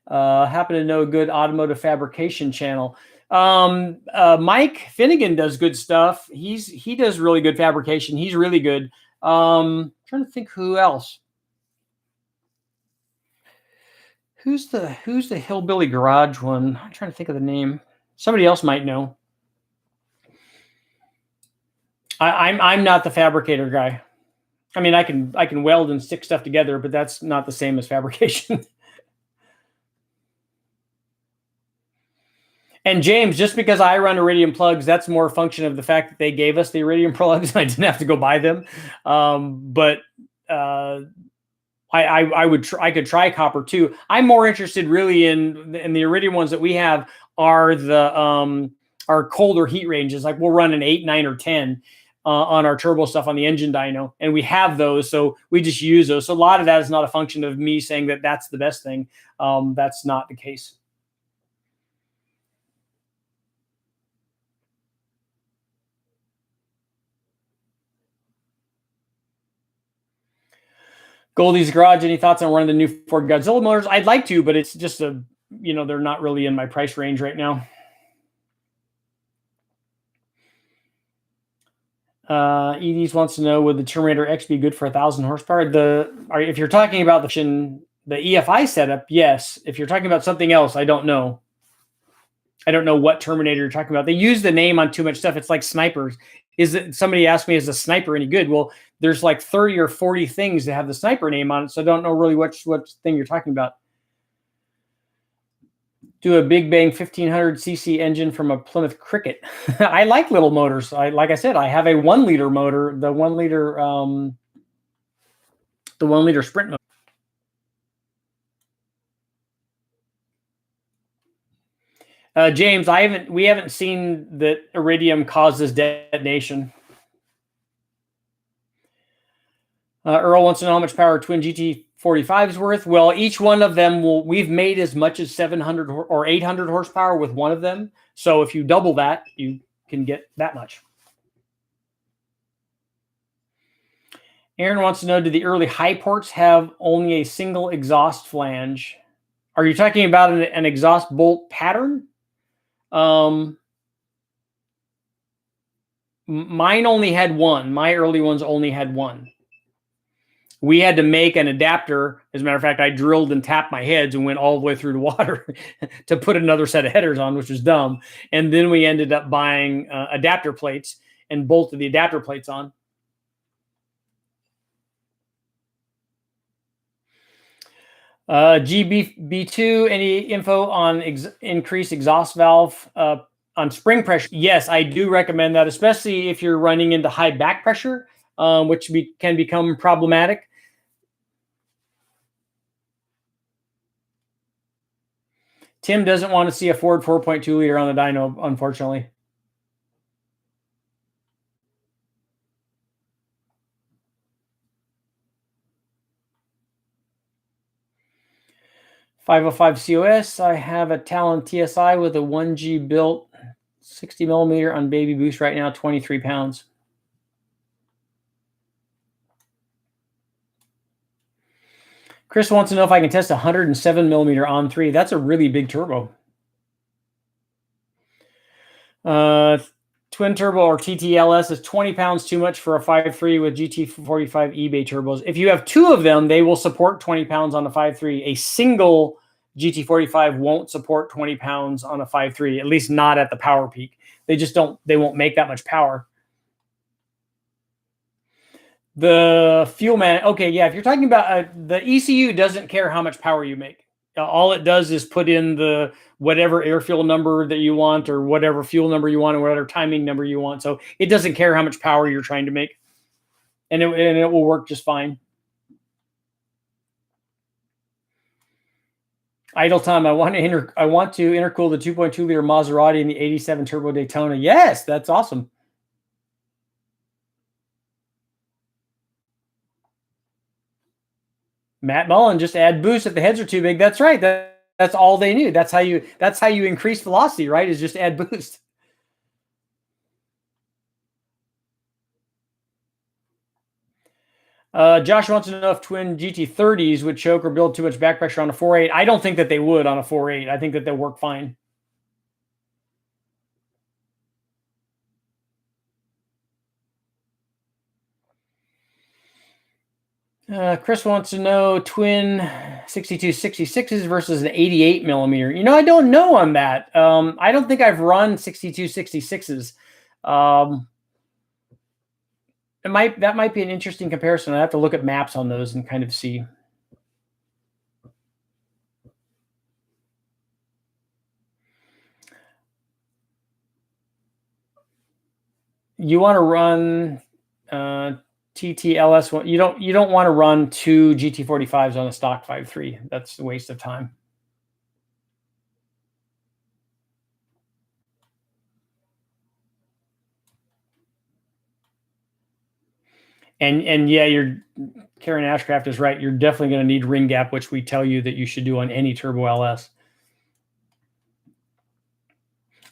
Happen to know a good automotive fabrication channel. Mike Finnegan does good stuff. He does really good fabrication. He's really good. Trying to think who else. Who's the Hillbilly Garage one? I'm trying to think of the name. Somebody else might know. I'm not the fabricator guy. I mean, I can weld and stick stuff together, but that's not the same as fabrication. And James, just because I run iridium plugs, that's more a function of the fact that they gave us the iridium plugs and I didn't have to go buy them. I could try copper too. I'm more interested really in the iridium ones that we have are the our colder heat ranges. Like we'll run an 8, 9, or 10 on our turbo stuff on the engine dyno, and we have those, so we just use those. So a lot of that is not a function of me saying that that's the best thing. That's not the case. Goldie's Garage, any thoughts on one of the new Ford Godzilla motors? I'd like to, but it's just they're not really in my price range right now. Edie's wants to know, would the Terminator X be good for 1,000 horsepower? If you're talking about the EFI setup, yes. If you're talking about something else, I don't know. I don't know what Terminator you're talking about. They use the name on too much stuff. It's like snipers. Somebody asked me, is the sniper any good? Well, there's like 30 or 40 things that have the sniper name on it, so I don't know really what thing you're talking about. Do a Big Bang 1500cc engine from a Plymouth Cricket. I like little motors. Like I said, I have a 1 liter motor, the 1 liter sprint motor. James, we haven't seen that iridium causes detonation. Earl wants to know how much power twin GT 45's worth. Well, each one of them we've made as much as 700 or 800 horsepower with one of them. So if you double that, you can get that much. Aaron wants to know, do the early high ports have only a single exhaust flange? Are you talking about an exhaust bolt pattern? Mine only had one. My early ones only had one. We had to make an adapter. As a matter of fact, I drilled and tapped my heads and went all the way through the water to put another set of headers on, which was dumb. And then we ended up buying adapter plates and bolted the adapter plates on. GB2, any info on increased exhaust valve on spring pressure? Yes, I do recommend that, especially if you're running into high back pressure, which can become problematic. Tim doesn't want to see a Ford 4.2 liter on the dyno, unfortunately. .505 COS. I have a Talon TSI with a 1G built 60 millimeter on baby boost right now, 23 pounds. Chris wants to know if I can test 107 millimeter on 3. That's a really big turbo. Twin turbo or TTLS is 20 pounds too much for a 5.3 with GT45 eBay turbos. If you have two of them, they will support 20 pounds on a 5.3. A single GT45 won't support 20 pounds on a 5.3, at least not at the power peak. They just don't, they won't make that much power. The fuel man, okay, yeah, if you're talking about the ECU doesn't care how much power you make. All it does is put in the whatever air fuel number that you want or whatever fuel number you want or whatever timing number you want. So it doesn't care how much power you're trying to make. And it will work just fine. Idle time. I want to intercool the 2.2 liter Maserati in the 87 Turbo Daytona. Yes, that's awesome. Matt Mullen, just add boost if the heads are too big. That's right. That's all they knew. That's how you increase velocity, right? Is just add boost. Josh wants to know if twin GT30s would choke or build too much back pressure on a 4.8. I don't think that they would on a 4.8. I think that they'll work fine. Chris wants to know twin 6266s versus an 88 millimeter. You know, I don't know on that. I don't think I've run 6266s. That might be an interesting comparison. I have to look at maps on those and kind of see. You want to run TTLS. You don't want to run two GT45s on a stock 5.3. That's a waste of time. And yeah, Karen Ashcraft is right. You're definitely going to need ring gap, which we tell you that you should do on any Turbo LS.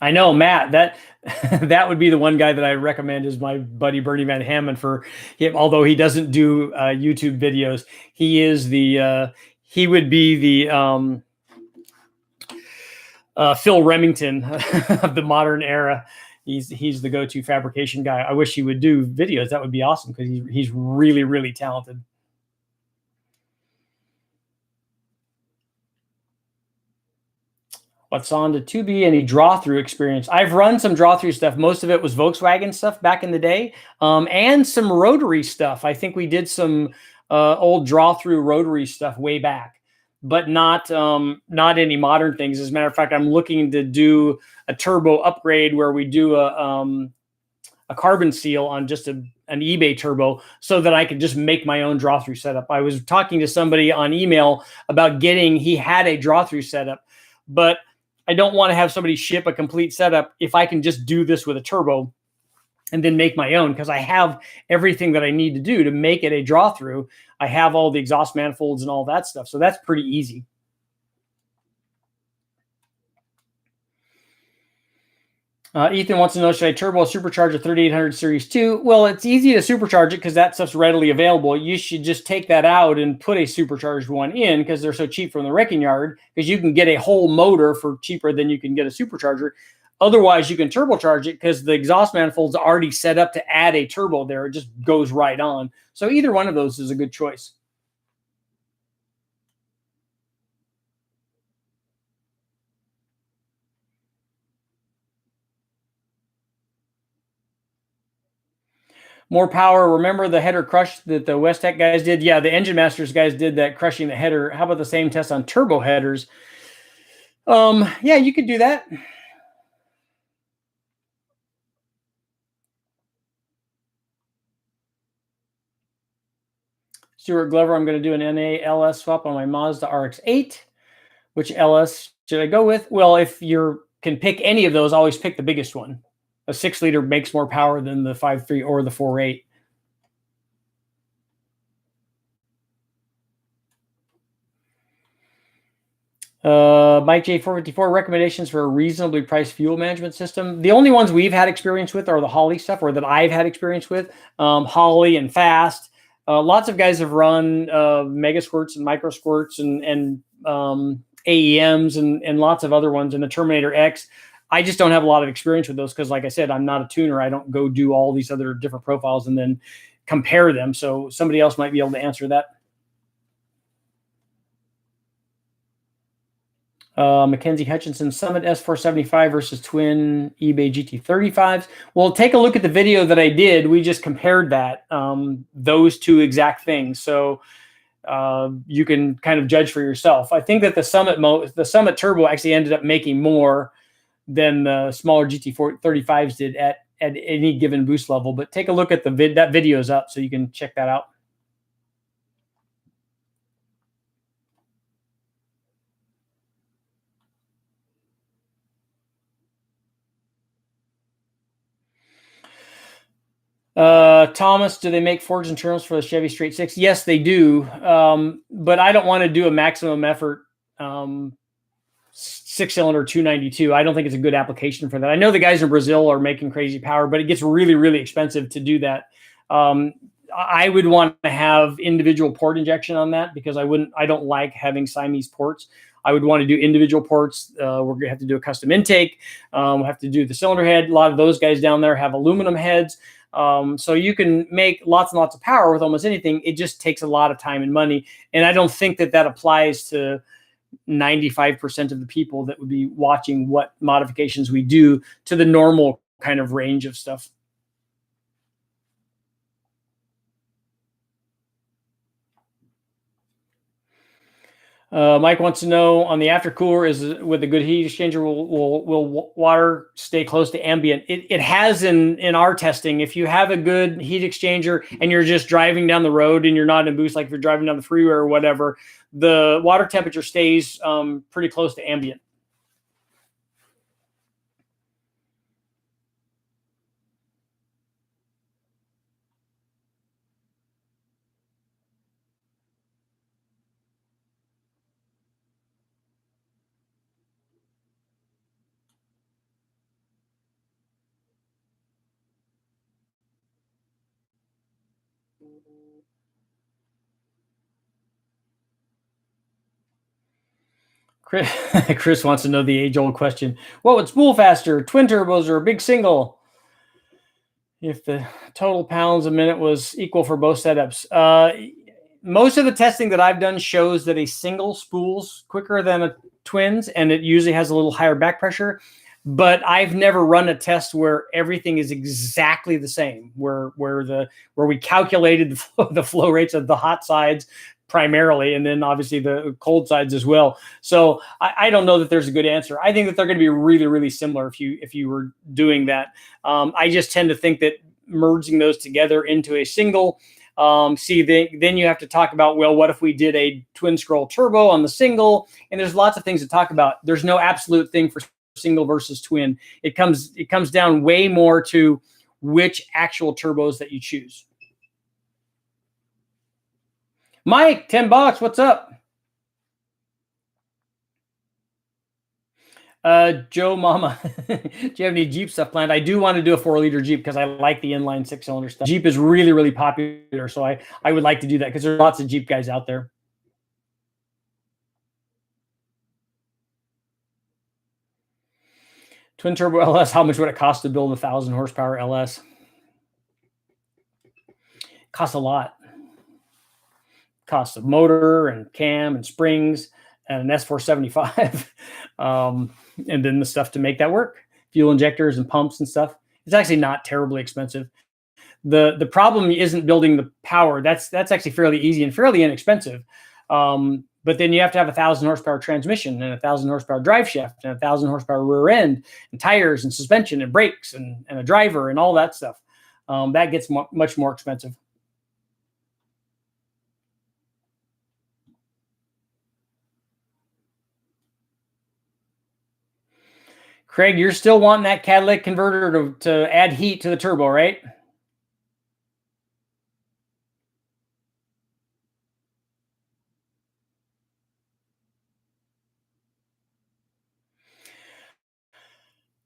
I know, Matt, that would be the one guy that I recommend is my buddy Bernie Van Hammond for him. Although he doesn't do YouTube videos, he is he would be the Phil Remington of the modern era. He's the go-to fabrication guy. I wish he would do videos. That would be awesome because he's really, really talented. What's on the 2B? Any draw-through experience? I've run some draw-through stuff. Most of it was Volkswagen stuff back in the day, and some rotary stuff. I think we did some old draw-through rotary stuff way back, but not any modern things. As a matter of fact, I'm looking to do a turbo upgrade where we do a carbon seal on just an eBay turbo so that I could just make my own draw-through setup. I was talking to somebody on email about he had a draw-through setup, but I don't want to have somebody ship a complete setup if I can just do this with a turbo. and then make my own, because I have everything that I need to do to make it a draw through. I have all the exhaust manifolds and all that stuff. So that's pretty easy. Ethan wants to know, should I turbo supercharge a 3800 Series 2? Well, it's easy to supercharge it because that stuff's readily available. You should just take that out and put a supercharged one in, because they're so cheap from the wrecking yard, because you can get a whole motor for cheaper than you can get a supercharger. Otherwise, you can turbocharge it because the exhaust manifold's already set up to add a turbo there. It just goes right on. So either one of those is a good choice. More power. Remember the header crush that the West Tech guys did? Yeah, the Engine Masters guys did that, crushing the header. How about the same test on turbo headers? Yeah, you could do that. Stuart Glover, I'm going to do an NA-LS swap on my Mazda RX-8. Which LS should I go with? Well, if you can pick any of those, always pick the biggest one. A 6-liter makes more power than the 5.3 or the 4.8. Mike J454, recommendations for a reasonably priced fuel management system. The only ones we've had experience with are the Holley stuff, or that I've had experience with. Holley and Fast. Lots of guys have run Mega Squirts and Micro Squirts and AEMs and lots of other ones, and the Terminator X. I just don't have a lot of experience with those because, like I said, I'm not a tuner. I don't go do all these other different profiles and then compare them. So somebody else might be able to answer that. Mackenzie Hutchinson, Summit S475 versus twin eBay GT35s. Well, take a look at the video that I did. We just compared that, those two exact things. So you can kind of judge for yourself. I think that the Summit Turbo actually ended up making more than the smaller GT35s did at any given boost level. But take a look at that video's up, so you can check that out. Thomas, do they make forged internals for the Chevy Straight Six? Yes, they do. But I don't want to do a maximum effort 6-cylinder 292. I don't think it's a good application for that. I know the guys in Brazil are making crazy power, but it gets really, really expensive to do that. I would want to have individual port injection on that, because I don't like having Siamese ports. I would want to do individual ports. We're going to have to do a custom intake. We'll have to do the cylinder head. A lot of those guys down there have aluminum heads. So you can make lots and lots of power with almost anything. It just takes a lot of time and money. And I don't think that applies to 95% of the people that would be watching what modifications we do to the normal kind of range of stuff. Mike wants to know, on the aftercooler, is with a good heat exchanger, will water stay close to ambient? It has in our testing. If you have a good heat exchanger and you're just driving down the road and you're not in boost, like if you're driving down the freeway or whatever, the water temperature stays pretty close to ambient. Chris wants to know the age-old question: what would spool faster, twin turbos or a big single? If the total pounds a minute was equal for both setups. Most of the testing that I've done shows that a single spools quicker than a twins, and it usually has a little higher back pressure. But I've never run a test where everything is exactly the same, where we calculated the flow rates of the hot sides primarily, and then obviously the cold sides as well. So I don't know that there's a good answer. I think that they're going to be really, really similar if you were doing that. I just tend to think that merging those together into a single, then you have to talk about, well, what if we did a twin scroll turbo on the single? And there's lots of things to talk about. There's no absolute thing for single versus twin. It comes down way more to which actual turbos that you choose. Mike, $10, what's up? Joe Mama, do you have any Jeep stuff planned? I do want to do a 4-liter Jeep because I like the inline 6-cylinder stuff. Jeep is really, really popular, so I would like to do that because there's lots of Jeep guys out there. Twin turbo LS, how much would it cost to build a 1,000 horsepower LS? Costs a lot. Costs of motor and cam and springs and an S475. And then the stuff to make that work. Fuel injectors and pumps and stuff. It's actually not terribly expensive. The problem isn't building the power. That's actually fairly easy and fairly inexpensive. But then you have to have a 1,000 horsepower transmission and a 1,000 horsepower drive shaft and a 1,000 horsepower rear end and tires and suspension and brakes and a driver and all that stuff. That gets much more expensive. Craig, you're still wanting that catalytic converter to add heat to the turbo, right?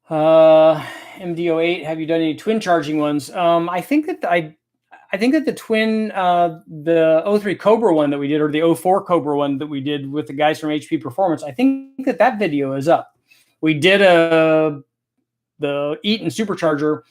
MD08, have you done any twin charging ones? I think that the twin, the 03 Cobra one that we did, or the 04 Cobra one that we did with the guys from HP Performance, I think that video is up. We did the Eaton supercharger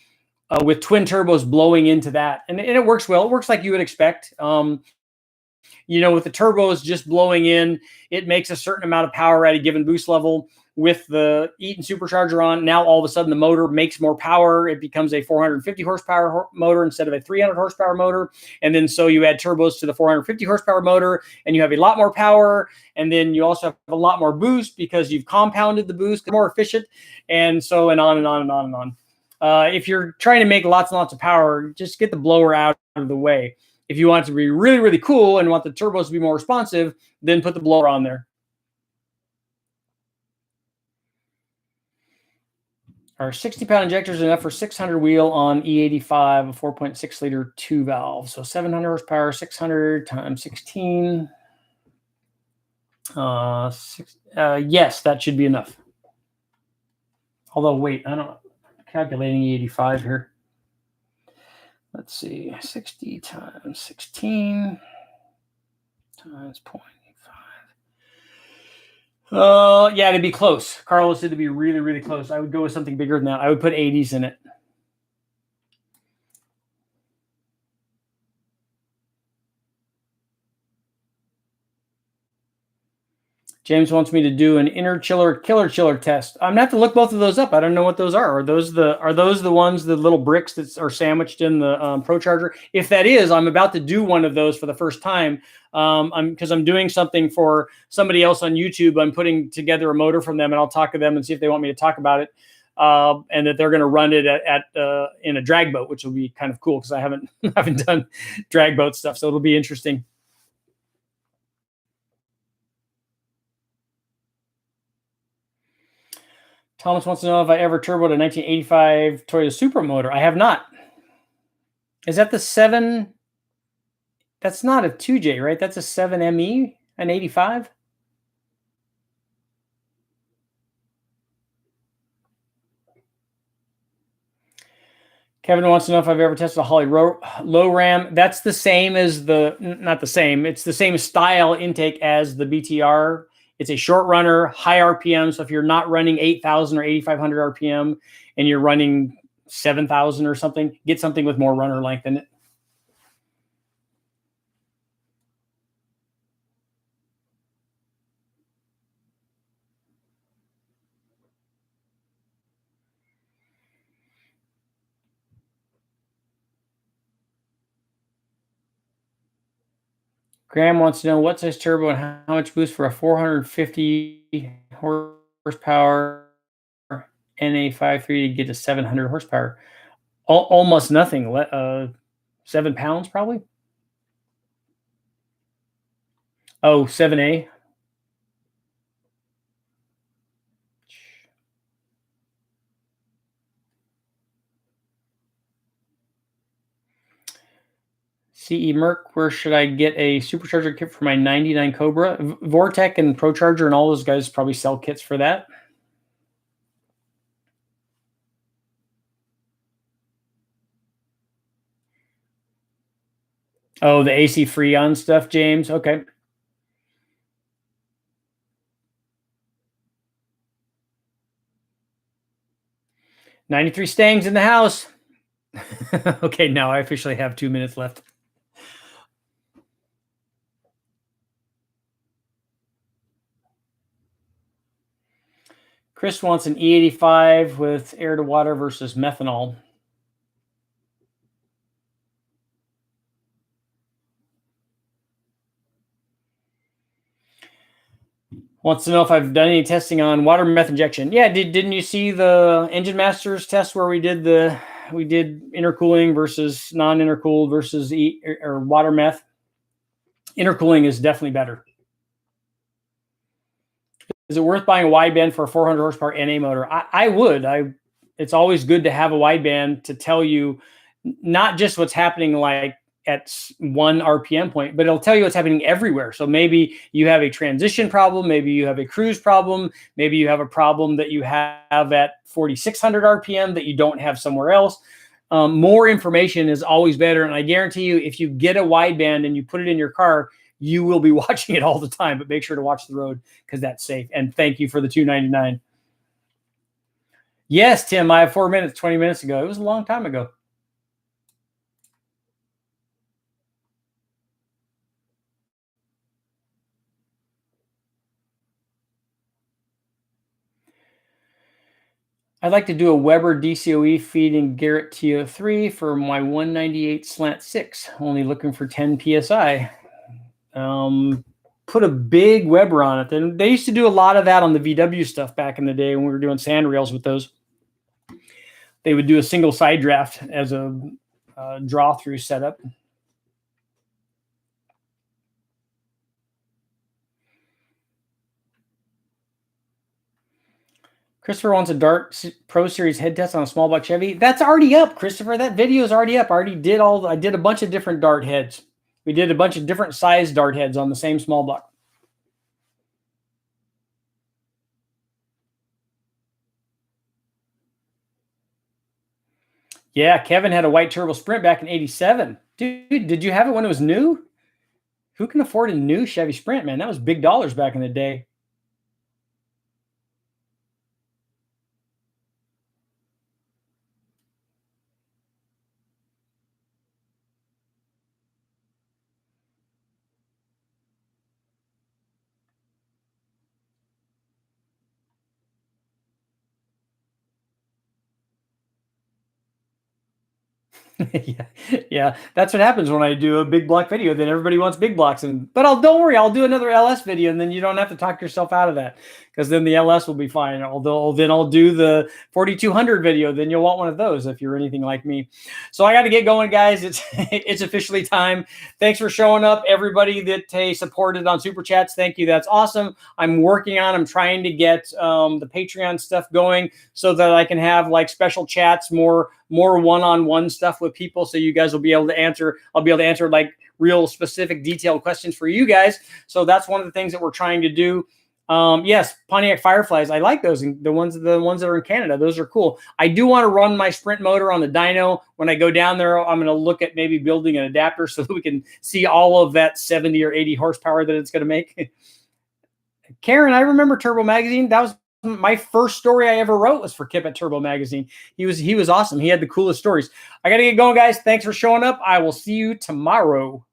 with twin turbos blowing into that, and it works well. It works like you would expect. You know, with the turbos just blowing in, it makes a certain amount of power at a given boost level. With the Eaton supercharger on, now all of a sudden the motor makes more power. It becomes a 450 horsepower motor instead of a 300 horsepower motor. And then so you add turbos to the 450 horsepower motor and you have a lot more power. And then you also have a lot more boost because you've compounded the boost, more efficient. And so and on and on and on and on. If you're trying to make lots and lots of power, just get the blower out of the way. If you want it to be really, really cool and want the turbos to be more responsive, then put the blower on there. Are 60-pound injectors enough for 600 wheel on E85, a 4.6 liter 2 valve? So 700 horsepower, 600 times 16. Yes, that should be enough. Although, wait, I don't know. I'm calculating E85 here. Let's see, 60 times 16 times 0.85. Yeah, it'd be close. Carlos said to be really, really close. I would go with something bigger than that. I would put 80s in it. James wants me to do an inner chiller, killer chiller test. I'm gonna have to look both of those up. I don't know what those are. Are those the ones, the little bricks that are sandwiched in the ProCharger? If that is, I'm about to do one of those for the first time. Because I'm doing something for somebody else on YouTube. I'm putting together a motor from them, and I'll talk to them and see if they want me to talk about it. And that they're going to run it in a drag boat, which will be kind of cool because I haven't done drag boat stuff, so it'll be interesting. Thomas wants to know if I ever turboed a 1985 Toyota Supermotor. I have not. Is that the 7? That's not a 2J, right? That's a 7ME, an 85? Kevin wants to know if I've ever tested a Holley low ram. That's the same as not the same. It's the same style intake as the BTR. It's a short runner, high RPM. So if you're not running 8,000 or 8,500 RPM and you're running 7,000 or something, get something with more runner length in it. Graham wants to know what size turbo and how much boost for a 450 horsepower NA53 to get to 700 horsepower. Almost nothing. 7 pounds probably. Oh, 7A. CE Merc, where should I get a supercharger kit for my 99 Cobra? Vortec and ProCharger and all those guys probably sell kits for that. Oh, the AC Freon stuff, James. Okay. 93 Stangs in the house. Okay, now I officially have 2 minutes left. Chris wants an E85 with air to water versus methanol. Wants to know if I've done any testing on water meth injection. Yeah, didn't you see the Engine Masters test where we did intercooling versus non-intercooled versus or water meth? Intercooling is definitely better. Is it worth buying a wideband for a 400 horsepower NA motor? I would. It's always good to have a wideband to tell you not just what's happening like at one RPM point, but it'll tell you what's happening everywhere. So maybe you have a transition problem, maybe you have a cruise problem, maybe you have a problem that you have at 4,600 RPM that you don't have somewhere else. More information is always better. And I guarantee you, if you get a wideband and you put it in your car, you will be watching it all the time, but make sure to watch the road because that's safe. And thank you for the $2.99. Yes, Tim, I have 4 minutes, 20 minutes ago. It was a long time ago. I'd like to do a Weber DCOE feeding Garrett TO3 for my 198 slant 6, only looking for 10 PSI. Put a big Weber on it. And they used to do a lot of that on the VW stuff back in the day when we were doing sand rails with those. They would do a single side draft as a draw through setup. Christopher wants a Dart Pro Series head test on a small block Chevy. That's already up, Christopher. That video is already up. I did a bunch of different Dart heads. We did a bunch of different size Dart heads on the same small block. Yeah, Kevin had a white turbo Sprint back in '87. Dude, did you have it when it was new? Who can afford a new Chevy Sprint, man? That was big dollars back in the day. yeah, that's what happens when I do a big block video. Then everybody wants big blocks, but don't worry, I'll do another LS video, and then you don't have to talk yourself out of that because then the LS will be fine. Although then I'll do the 4200 video. Then you'll want one of those if you're anything like me. So I got to get going, guys. It's officially time. Thanks for showing up, everybody that supported on Super Chats. Thank you. That's awesome. I'm trying to get the Patreon stuff going so that I can have like special chats, more one-on-one stuff with people, so you guys will be able to answer. I'll be able to answer like real specific, detailed questions for you guys. So that's one of the things that we're trying to do. Yes, Pontiac Fireflies. I like those. And the ones that are in Canada, those are cool. I do want to run my Sprint motor on the dyno. When I go down there, I'm going to look at maybe building an adapter so that we can see all of that 70 or 80 horsepower that it's going to make. Karen, I remember Turbo Magazine. That was my first story I ever wrote was for Kip at Turbo Magazine. He was awesome. He had the coolest stories. I got to get going, guys. Thanks for showing up. I will see you tomorrow.